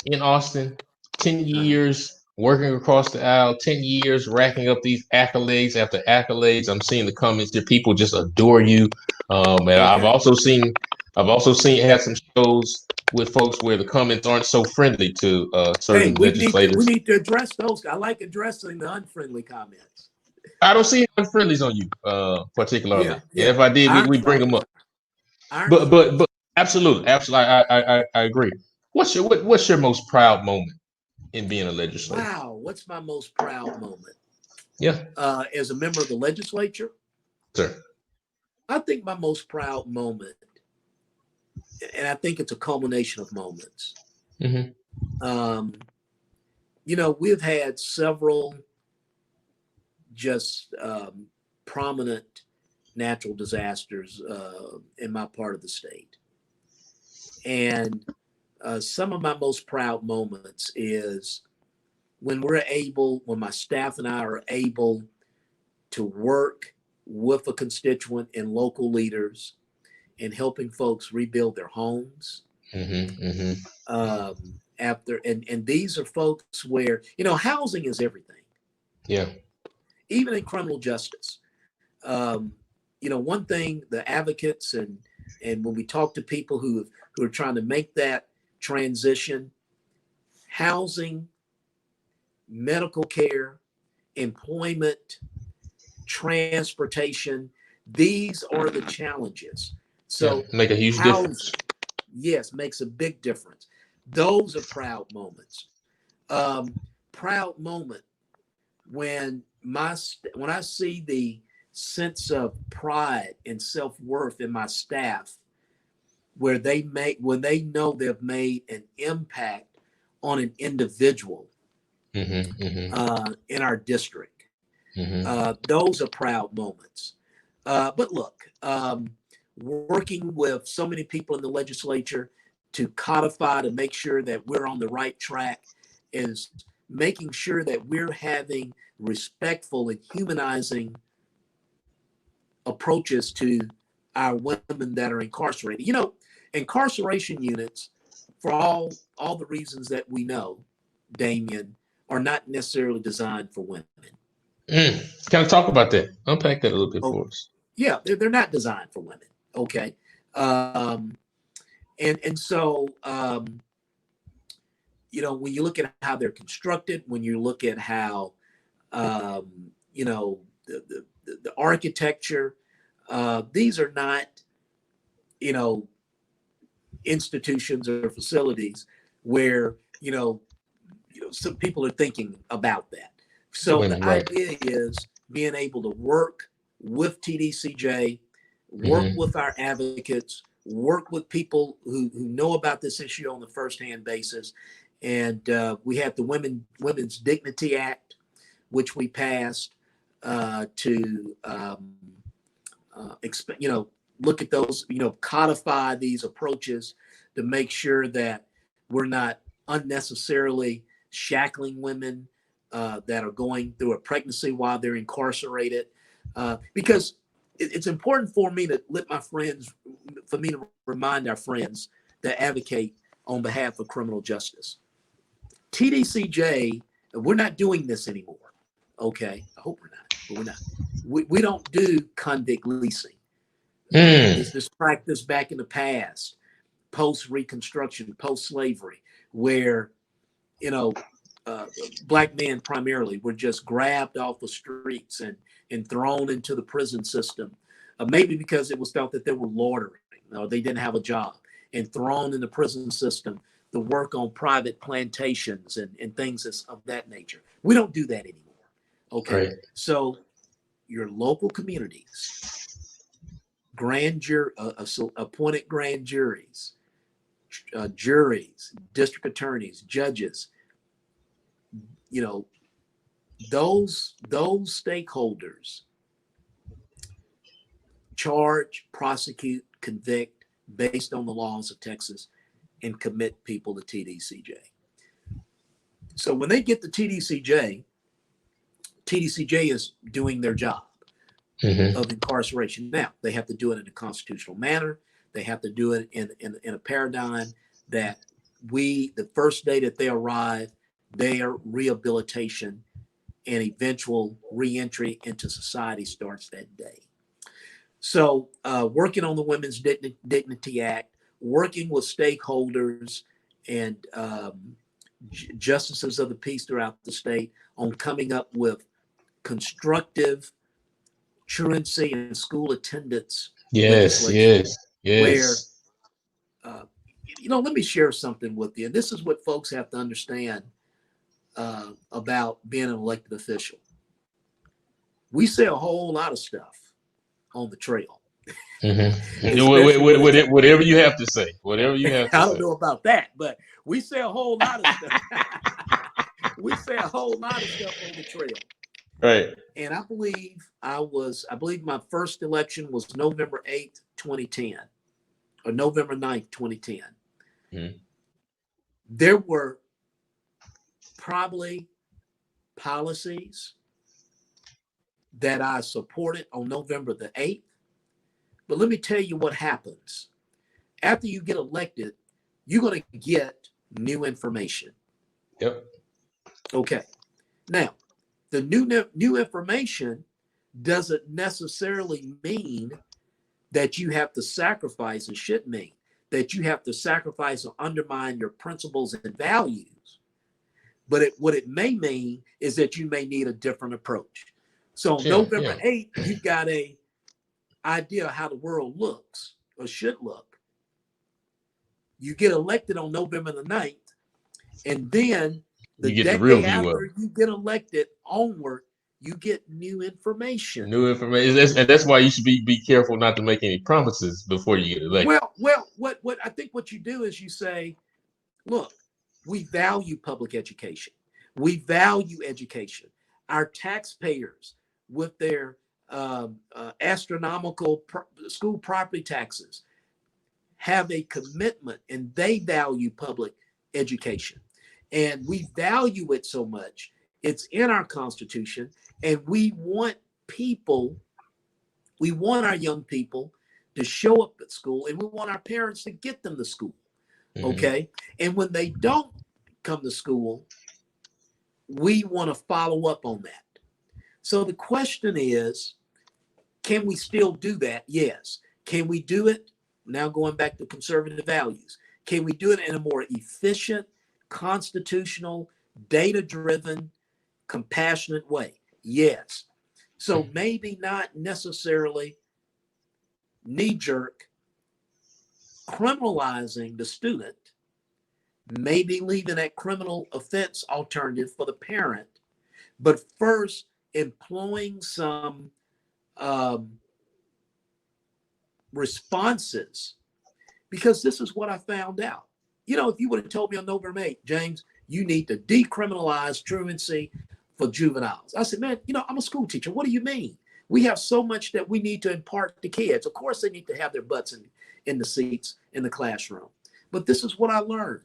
in Austin, 10 Uh-huh. years working across the aisle, 10 years racking up these accolades after accolades. I'm seeing the comments that people just adore you. And Okay. I've also seen had some shows with folks where the comments aren't so friendly to Hey, certain legislators. we need to address those. I like addressing the unfriendly comments. I don't see any friendlies on you, particularly. Yeah, And yeah. if I did, we Irony bring them follows. up. Irony But follows. absolutely, I agree. What's your most proud moment in being a legislator? Wow, what's my most proud moment? Yeah, As a member of the legislature, sir. I think my most proud moment, and I think it's a culmination of moments. Hmm. Um, we've had several just prominent natural disasters in my part of the state. And some of my most proud moments is when my staff and I are able to work with a constituent and local leaders in helping folks rebuild their homes. Hmm. And these are folks where, housing is everything, Yeah. even in criminal justice. Um, one thing the advocates and when we talk to people who are trying to make that transition, housing, medical care, employment, transportation, these are the challenges. Yeah. So Make a huge difference. housing, yes, makes a big difference. Those are proud moments. Proud moment when when I see the sense of pride and self-worth in my staff, when they know they've made an impact on an individual Hmm. Hmm. in our district. Hmm. Those are proud moments. But look, working with so many people in the legislature to codify to make sure that we're on the right track is making sure that we're having respectful and humanizing approaches to our women that are incarcerated. Incarceration units, for all the reasons that we know, Damien, are not necessarily designed for women. Kind of talk about that. Unpack that a little bit Oh, for us. yeah, they're not designed for women. Okay. Um, and so when you look at how they're constructed, when you look at how the architecture, these are not you know institutions or facilities where some people are thinking about that. For So the women, right? idea is being able to work with TDCJ, work Hmm. with our advocates, work with people who know about this issue on the firsthand basis. And we have the Women's Dignity Act, which we passed to look at those, codify these approaches to make sure that we're not unnecessarily shackling women that are going through a pregnancy while they're incarcerated. Because it's important for me to remind our friends that advocate on behalf of criminal justice. TDCJ, we're not doing this anymore. Okay, I hope we're not, but we're not. We don't do convict leasing. Mm. This practice back in the past, post Reconstruction, post slavery, where you know black men primarily were just grabbed off the streets and thrown into the prison system, maybe because it was felt that they were loitering or they didn't have a job, and thrown in the prison system to work on private plantations and things of that nature. We don't do that anymore. Okay, Right. so your local communities, appointed grand juries, juries, district attorneys, judges, you know, those stakeholders charge, prosecute, convict based on the laws of Texas and commit people to TDCJ. So when they get the TDCJ is doing their job of incarceration. Now, they have to do it in a constitutional manner. They have to do it in a paradigm that the first day that they arrive, their rehabilitation and eventual reentry into society starts that day. So working on the Women's Dignity Act, working with stakeholders and justices of the peace throughout the state on coming up with constructive truancy and school attendance legislation. Where, let me share something with you. And this is what folks have to understand about being an elected official. We say a whole lot of stuff on the trail. Whatever you have to say. Whatever you have to say. I don't know about that, but we say a whole lot of stuff. We say a whole lot of stuff on the trail. Right. And I believe my first election was November 8th, 2010, or November 9th, 2010. Mm-hmm. There were probably policies that I supported on November the 8th. But let me tell you what happens. After you get elected, you're going to get new information. Yep. Okay. Now, the new information doesn't necessarily mean that you have to sacrifice, and should mean that you have to sacrifice or undermine your principles and values. But what it may mean is that you may need a different approach. So November 8th, you've got a idea of how the world looks or should look. You get elected on November the 9th, and then the day after you get elected onward, you get new information. And that's why you should be careful not to make any promises before you get elected. Well, what I think what you do is you say, look, we value public education. We value education. Our taxpayers, with their astronomical school property taxes, have a commitment, and they value public education. And we value it so much. It's in our Constitution, and we want our young people to show up at school, and we want our parents to get them to school. Mm-hmm. Okay. And when they don't come to school, we want to follow up on that. So the question is, can we still do that? Yes. Can we do it? Now going back to conservative values, can we do it in a more efficient, constitutional, data-driven, compassionate way? Yes. So maybe not necessarily knee-jerk criminalizing the student, maybe leaving that criminal offense alternative for the parent, but first employing some responses, because this is what I found out. If you would have told me on November 8th, James, you need to decriminalize truancy for juveniles. I said, man, I'm a school teacher. What do you mean? We have so much that we need to impart to kids. Of course, they need to have their butts in the seats in the classroom. But this is what I learned.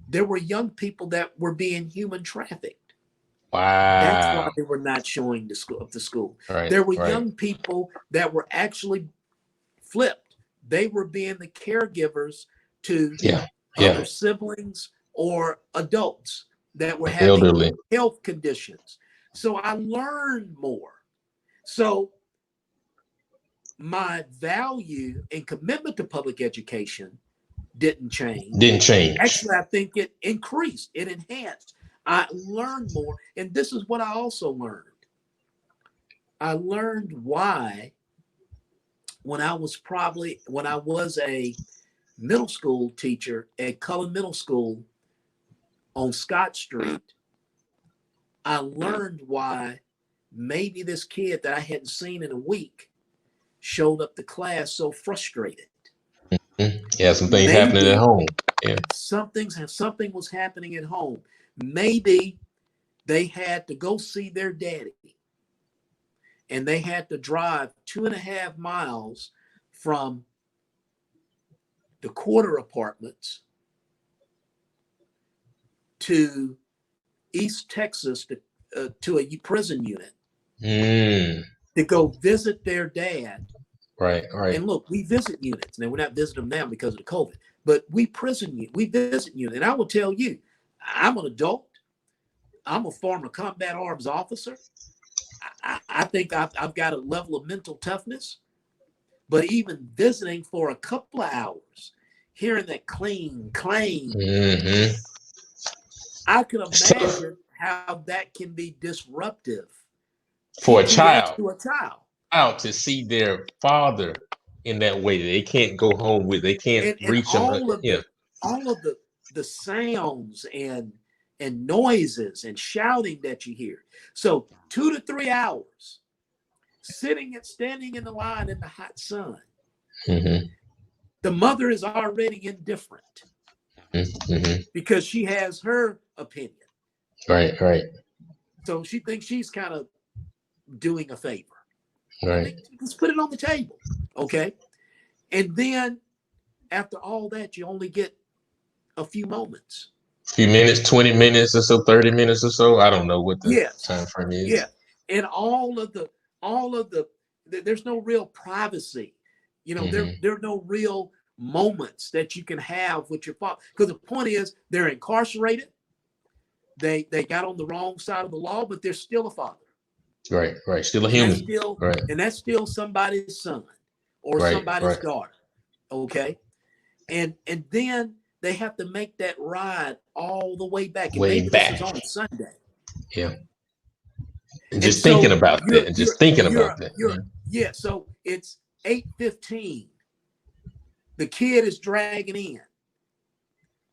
There were young people that were being human trafficked. Wow. That's why they were not showing up to school. Right, there were young people that were actually flipped. They were being the caregivers to other siblings or adults that were having elderly health conditions. So I learned more. So my value and commitment to public education didn't change. Actually, I think it increased, it enhanced. I learned more. And this is what I also learned. I learned why when I was a middle school teacher at Cullen Middle School on Scott Street, I learned why maybe this kid that I hadn't seen in a week showed up to class so frustrated. Yeah, some things happening at home. Yeah. Something was happening at home. Maybe they had to go see their daddy, and they had to drive 2.5 miles from the quarter apartments to East Texas to a prison unit to go visit their dad. Right. And look, we visit units. Now, we're not visiting them now because of the COVID, but we visit units. And I will tell you, I'm an adult. I'm a former combat arms officer. I think I've got a level of mental toughness. But even visiting for a couple of hours, hearing that clang, I can imagine how that can be disruptive for a PTSD child. to a child. Out to see their father in that way that they can't go home with, they can't And reach them. all of the sounds and noises and shouting that you hear. So 2 to 3 hours standing in the line in the hot sun. The mother is already indifferent because she has her opinion. Right. So she thinks she's kind of doing a favor. Right. I mean, let's put it on the table. Okay. And then after all that, you only get a few moments. Few minutes, 20 minutes or so, 30 minutes or so. I don't know what the time frame is. Yeah. And all of the there's no real privacy. You know, there are no real moments that you can have with your father. Because the point is, they're incarcerated. They got on the wrong side of the law, but they're still a father. Right. Still a human. And that's still somebody's son or somebody's daughter. Okay. And then they have to make that ride all the way back. And maybe this is on a Sunday. Yeah. And just thinking about that. Yeah. So it's 8:15. The kid is dragging in.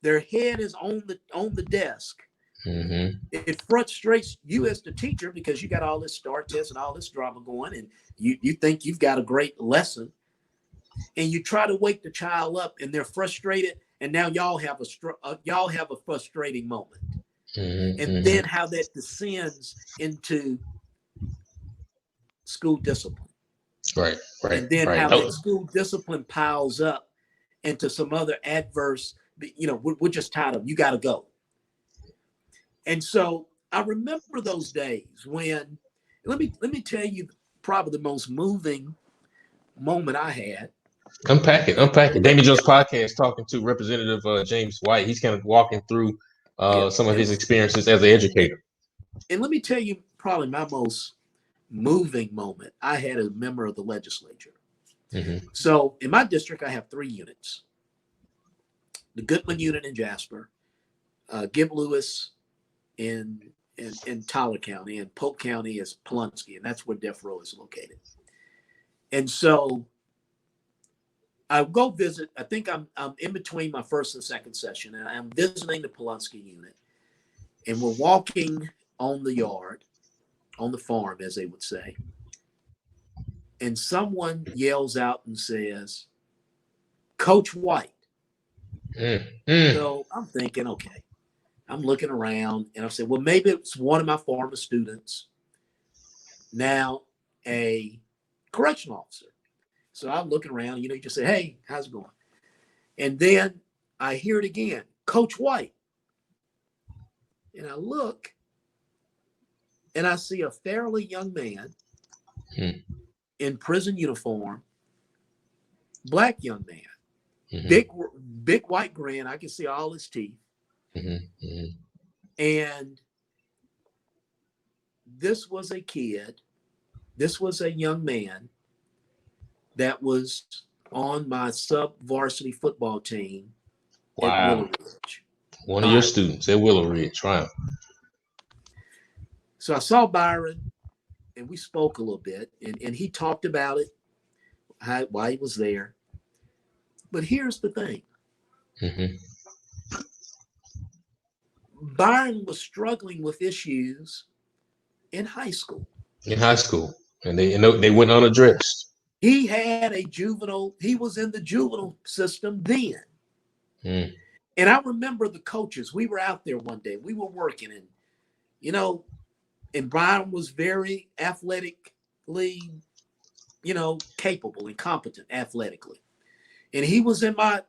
Their head is on the desk. It frustrates you as the teacher because you got all this STAR test and all this drama going, and you think you've got a great lesson, and you try to wake the child up, and they're frustrated, and now y'all have a frustrating moment, and then how that descends into school discipline, right, and then how that school discipline piles up into some other adverse. We're just tired of you. Got to go. And so I remember those days when, let me tell you, probably the most moving moment I had. Unpack it. Damien Jones podcast, talking to Representative James White. He's kind of walking through some of his experiences as an educator. And let me tell you, probably my most moving moment I had as a member of the legislature. So in my district, I have 3 units: the Goodman unit in Jasper, Gibb Lewis in Tyler County, and Polk County is Pulaski, and that's where Death Row is located. And so I go visit. I think I'm in between my first and second session, and I'm visiting the Pulaski unit, and we're walking on the yard, on the farm, as they would say, and someone yells out and says, "Coach White." So I'm thinking, okay. I'm looking around, and I said, well, maybe it's one of my former students, now a correctional officer. So I'm looking around, you just say, hey, how's it going? And then I hear it again, Coach White. And I look, and I see a fairly young man in prison uniform, black young man, big white grin. I can see all his teeth. And this was a kid, this was a young man that was on my sub-varsity football team at Willow Ridge. One of your students at Willow Ridge, wow. So I saw Byron, and we spoke a little bit, and he talked about it, why he was there. But here's the thing. Byron was struggling with issues in high school. And they went unaddressed. He had he was in the juvenile system then. And I remember the coaches, we were out there one day, we were working, and, and Byron was very athletically, capable and competent athletically. And he was in my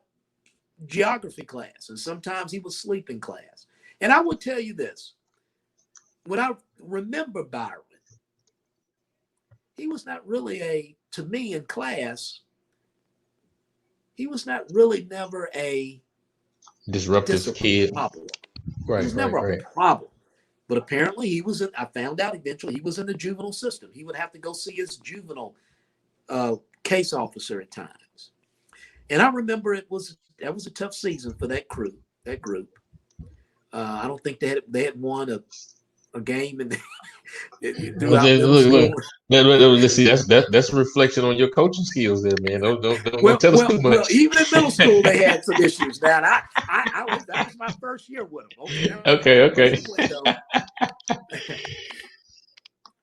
geography class, and sometimes he would sleep in class. And I will tell you this. When I remember Byron, he was not really to me in class, he was not really never a disruptive kid. problem. Right, he was never right. a problem. But apparently he was I found out eventually he was in the juvenile system. He would have to go see his juvenile case officer at times. And I remember that was a tough season for that group. I don't think they had won a game in throughout middle school. Let's see, that's a reflection on your coaching skills there, man. Don't tell us too much. Well, even in middle school they had some issues. Now that was my first year with them. Okay.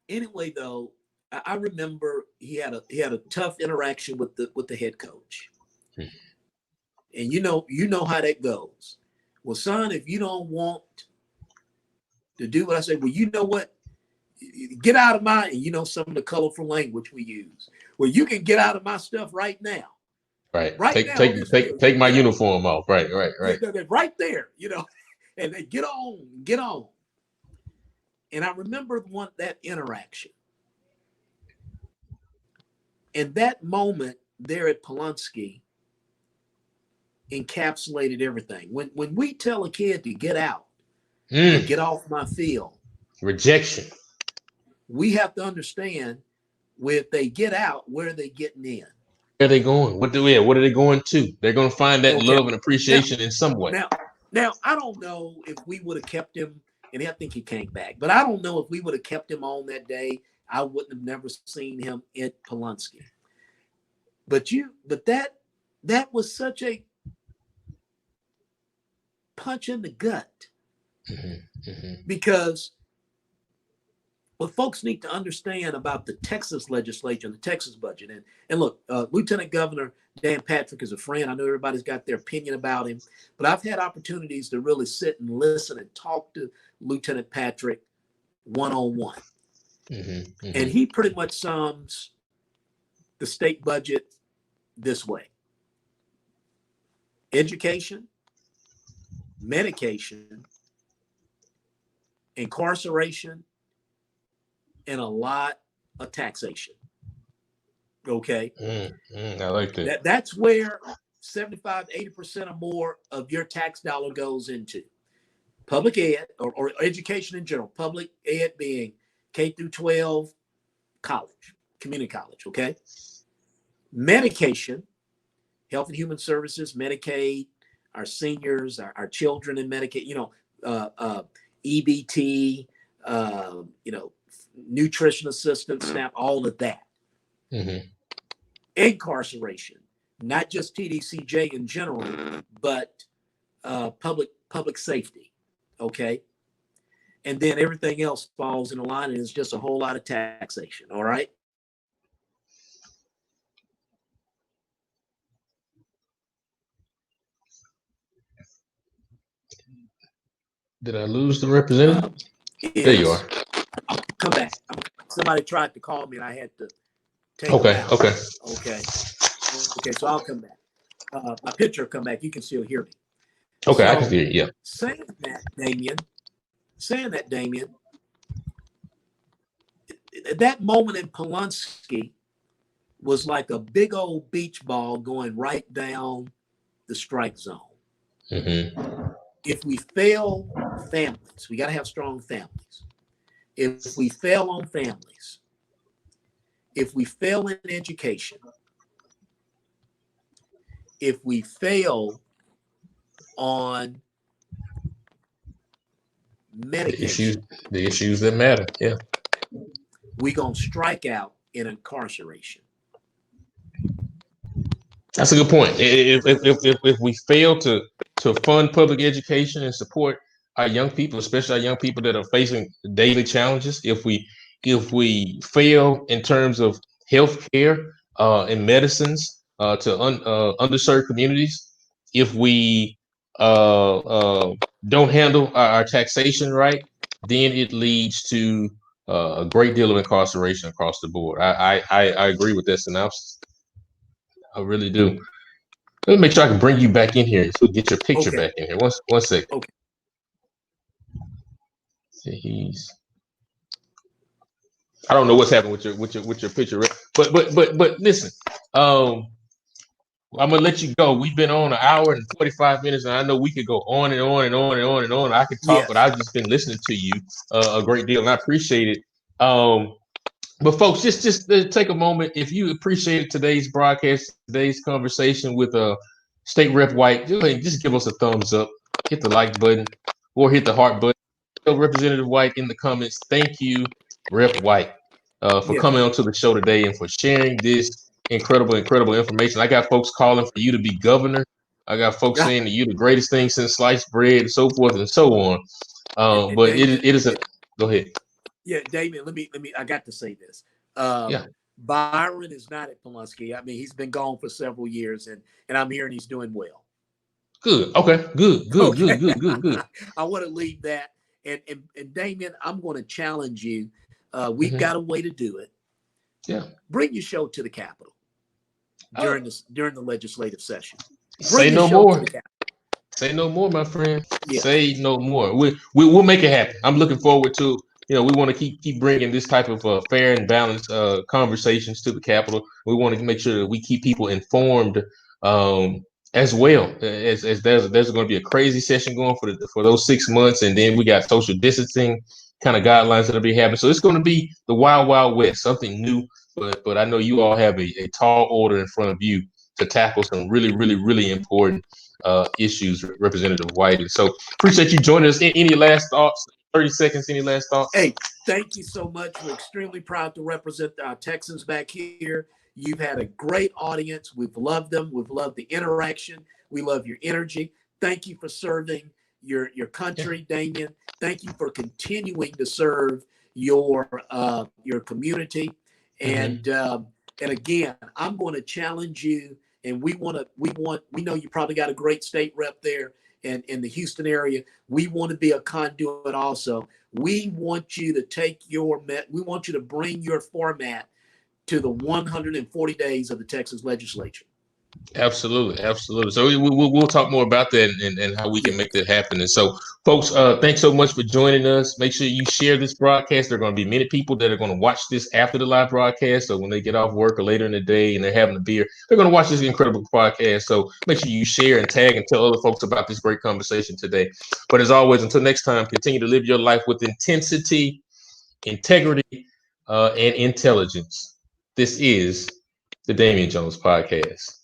Anyway, though, I remember he had a tough interaction with the head coach. And you know how that goes. Well, son, if you don't want to do what I say, well, you know what? Get out of my, and some of the colorful language we use. Well, you can get out of my stuff right now. Right. Take my uniform off. Right. Right there, and they get on. And I remember that interaction. And that moment there at Polunsky encapsulated everything. When we tell a kid to get out, or get off my field, rejection. We have to understand if they get out, where are they getting in? Where are they going? What are they going to? They're going to find that love and appreciation in some way. Now, I don't know if we would have kept him, and I think he came back, but I don't know if we would have kept him on that day. I wouldn't have never seen him at Polunsky. But that was such a punch in the gut. Because what folks need to understand about the Texas legislature and the Texas budget, and look, Lieutenant Governor Dan Patrick is a friend. I know everybody's got their opinion about him, but I've had opportunities to really sit and listen and talk to Lieutenant Patrick one-on-one. And he pretty much sums the state budget this way: education, medication, incarceration, and a lot of taxation. Okay. I like that. That's where 75, 80% or more of your tax dollar goes into public ed or education in general. Public ed being K through 12, college, community college. Okay. Medication, Health and Human Services, Medicaid, our seniors, our children in Medicaid, EBT, nutrition assistance, SNAP, all of that. Incarceration, not just TDCJ in general, but public safety. Okay. And then everything else falls in the line, and it's just a whole lot of taxation. All right. Did I lose the representative? Yes. There you are. I'll come back. Somebody tried to call me, and I had to take Okay. So I'll come back. My picture will come back. You can still hear me. Okay, I can hear you. Yeah. Saying that, Damien, that moment in Polunsky was like a big old beach ball going right down the strike zone. If we fail families, we got to have strong families. If we fail on families, if we fail in education, if we fail on medication, the issues that matter, yeah, we're going to strike out in incarceration. That's a good point. If we fail to fund public education and support our young people, especially our young people that are facing daily challenges, if we fail in terms of healthcare and medicines to underserved communities, if we don't handle our taxation right, then it leads to a great deal of incarceration across the board. I agree with that synopsis. I really do. Let me make sure I can bring you back in here so we get your picture back in here. One second. Okay. He's. I don't know what's happening with your picture, but listen. I'm gonna let you go. We've been on 1 hour and 45 minutes, and I know we could go on and on and on and on and on. I could talk, but Yes. I've just been listening to you a great deal, and I appreciate it. But folks, just take a moment. If you appreciated today's broadcast, today's conversation with State Rep White, just give us a thumbs up, hit the like button, or hit the heart button. Tell Representative White in the comments, thank you, Rep White, for Yeah. coming onto the show today and for sharing this incredible information. I got folks calling for you to be governor. I got folks saying that you're the greatest thing since sliced bread, and so forth and so on. And But Damien, it is a go ahead. yeah, Damien, let me I got to say this. Yeah. Byron is not at Pulaski. I mean, he's been gone for several years, and I'm hearing he's doing well. Good. Okay. Okay. Good. I want to leave that. And Damien, I'm going to challenge you. We've Mm-hmm. got a way to do it. Yeah. Bring your show to the Capitol during the legislative session. Say no more. Say no more, my friend. Yeah. Say no more. We'll make it happen. I'm looking forward to. We want to keep bringing this type of fair and balanced conversations to the Capitol. We want to make sure that we keep people informed as well. As there's going to be a crazy session going for those 6 months, and then we got social distancing kind of guidelines that'll be happening. So it's going to be the wild west, something new. But I know you all have a tall order in front of you to tackle some really important issues, Representative White. And so appreciate you joining us. Any last thoughts? 30 seconds. Any last thoughts? Hey, thank you so much. We're extremely proud to represent our Texans back here. You've had a great audience. We've loved them. We've loved the interaction. We love your energy. Thank you for serving your country, Damien. Thank you for continuing to serve your community. And and again, I'm going to challenge you. And we know you probably got a great state rep there in the Houston area. We want to be a conduit also. We want you to we want you to bring your format to the 140 days of the Texas legislature. Absolutely. So we'll talk more about that and how we Yeah. can make that happen. And so, folks, thanks so much for joining us. Make sure you share this broadcast. There are going to be many people that are going to watch this after the live broadcast. So when they get off work or later in the day and they're having a beer, they're going to watch this incredible podcast. So make sure you share and tag and tell other folks about this great conversation today. But as always, until next time, continue to live your life with intensity, integrity, and intelligence. This is the Damien Jones Podcast.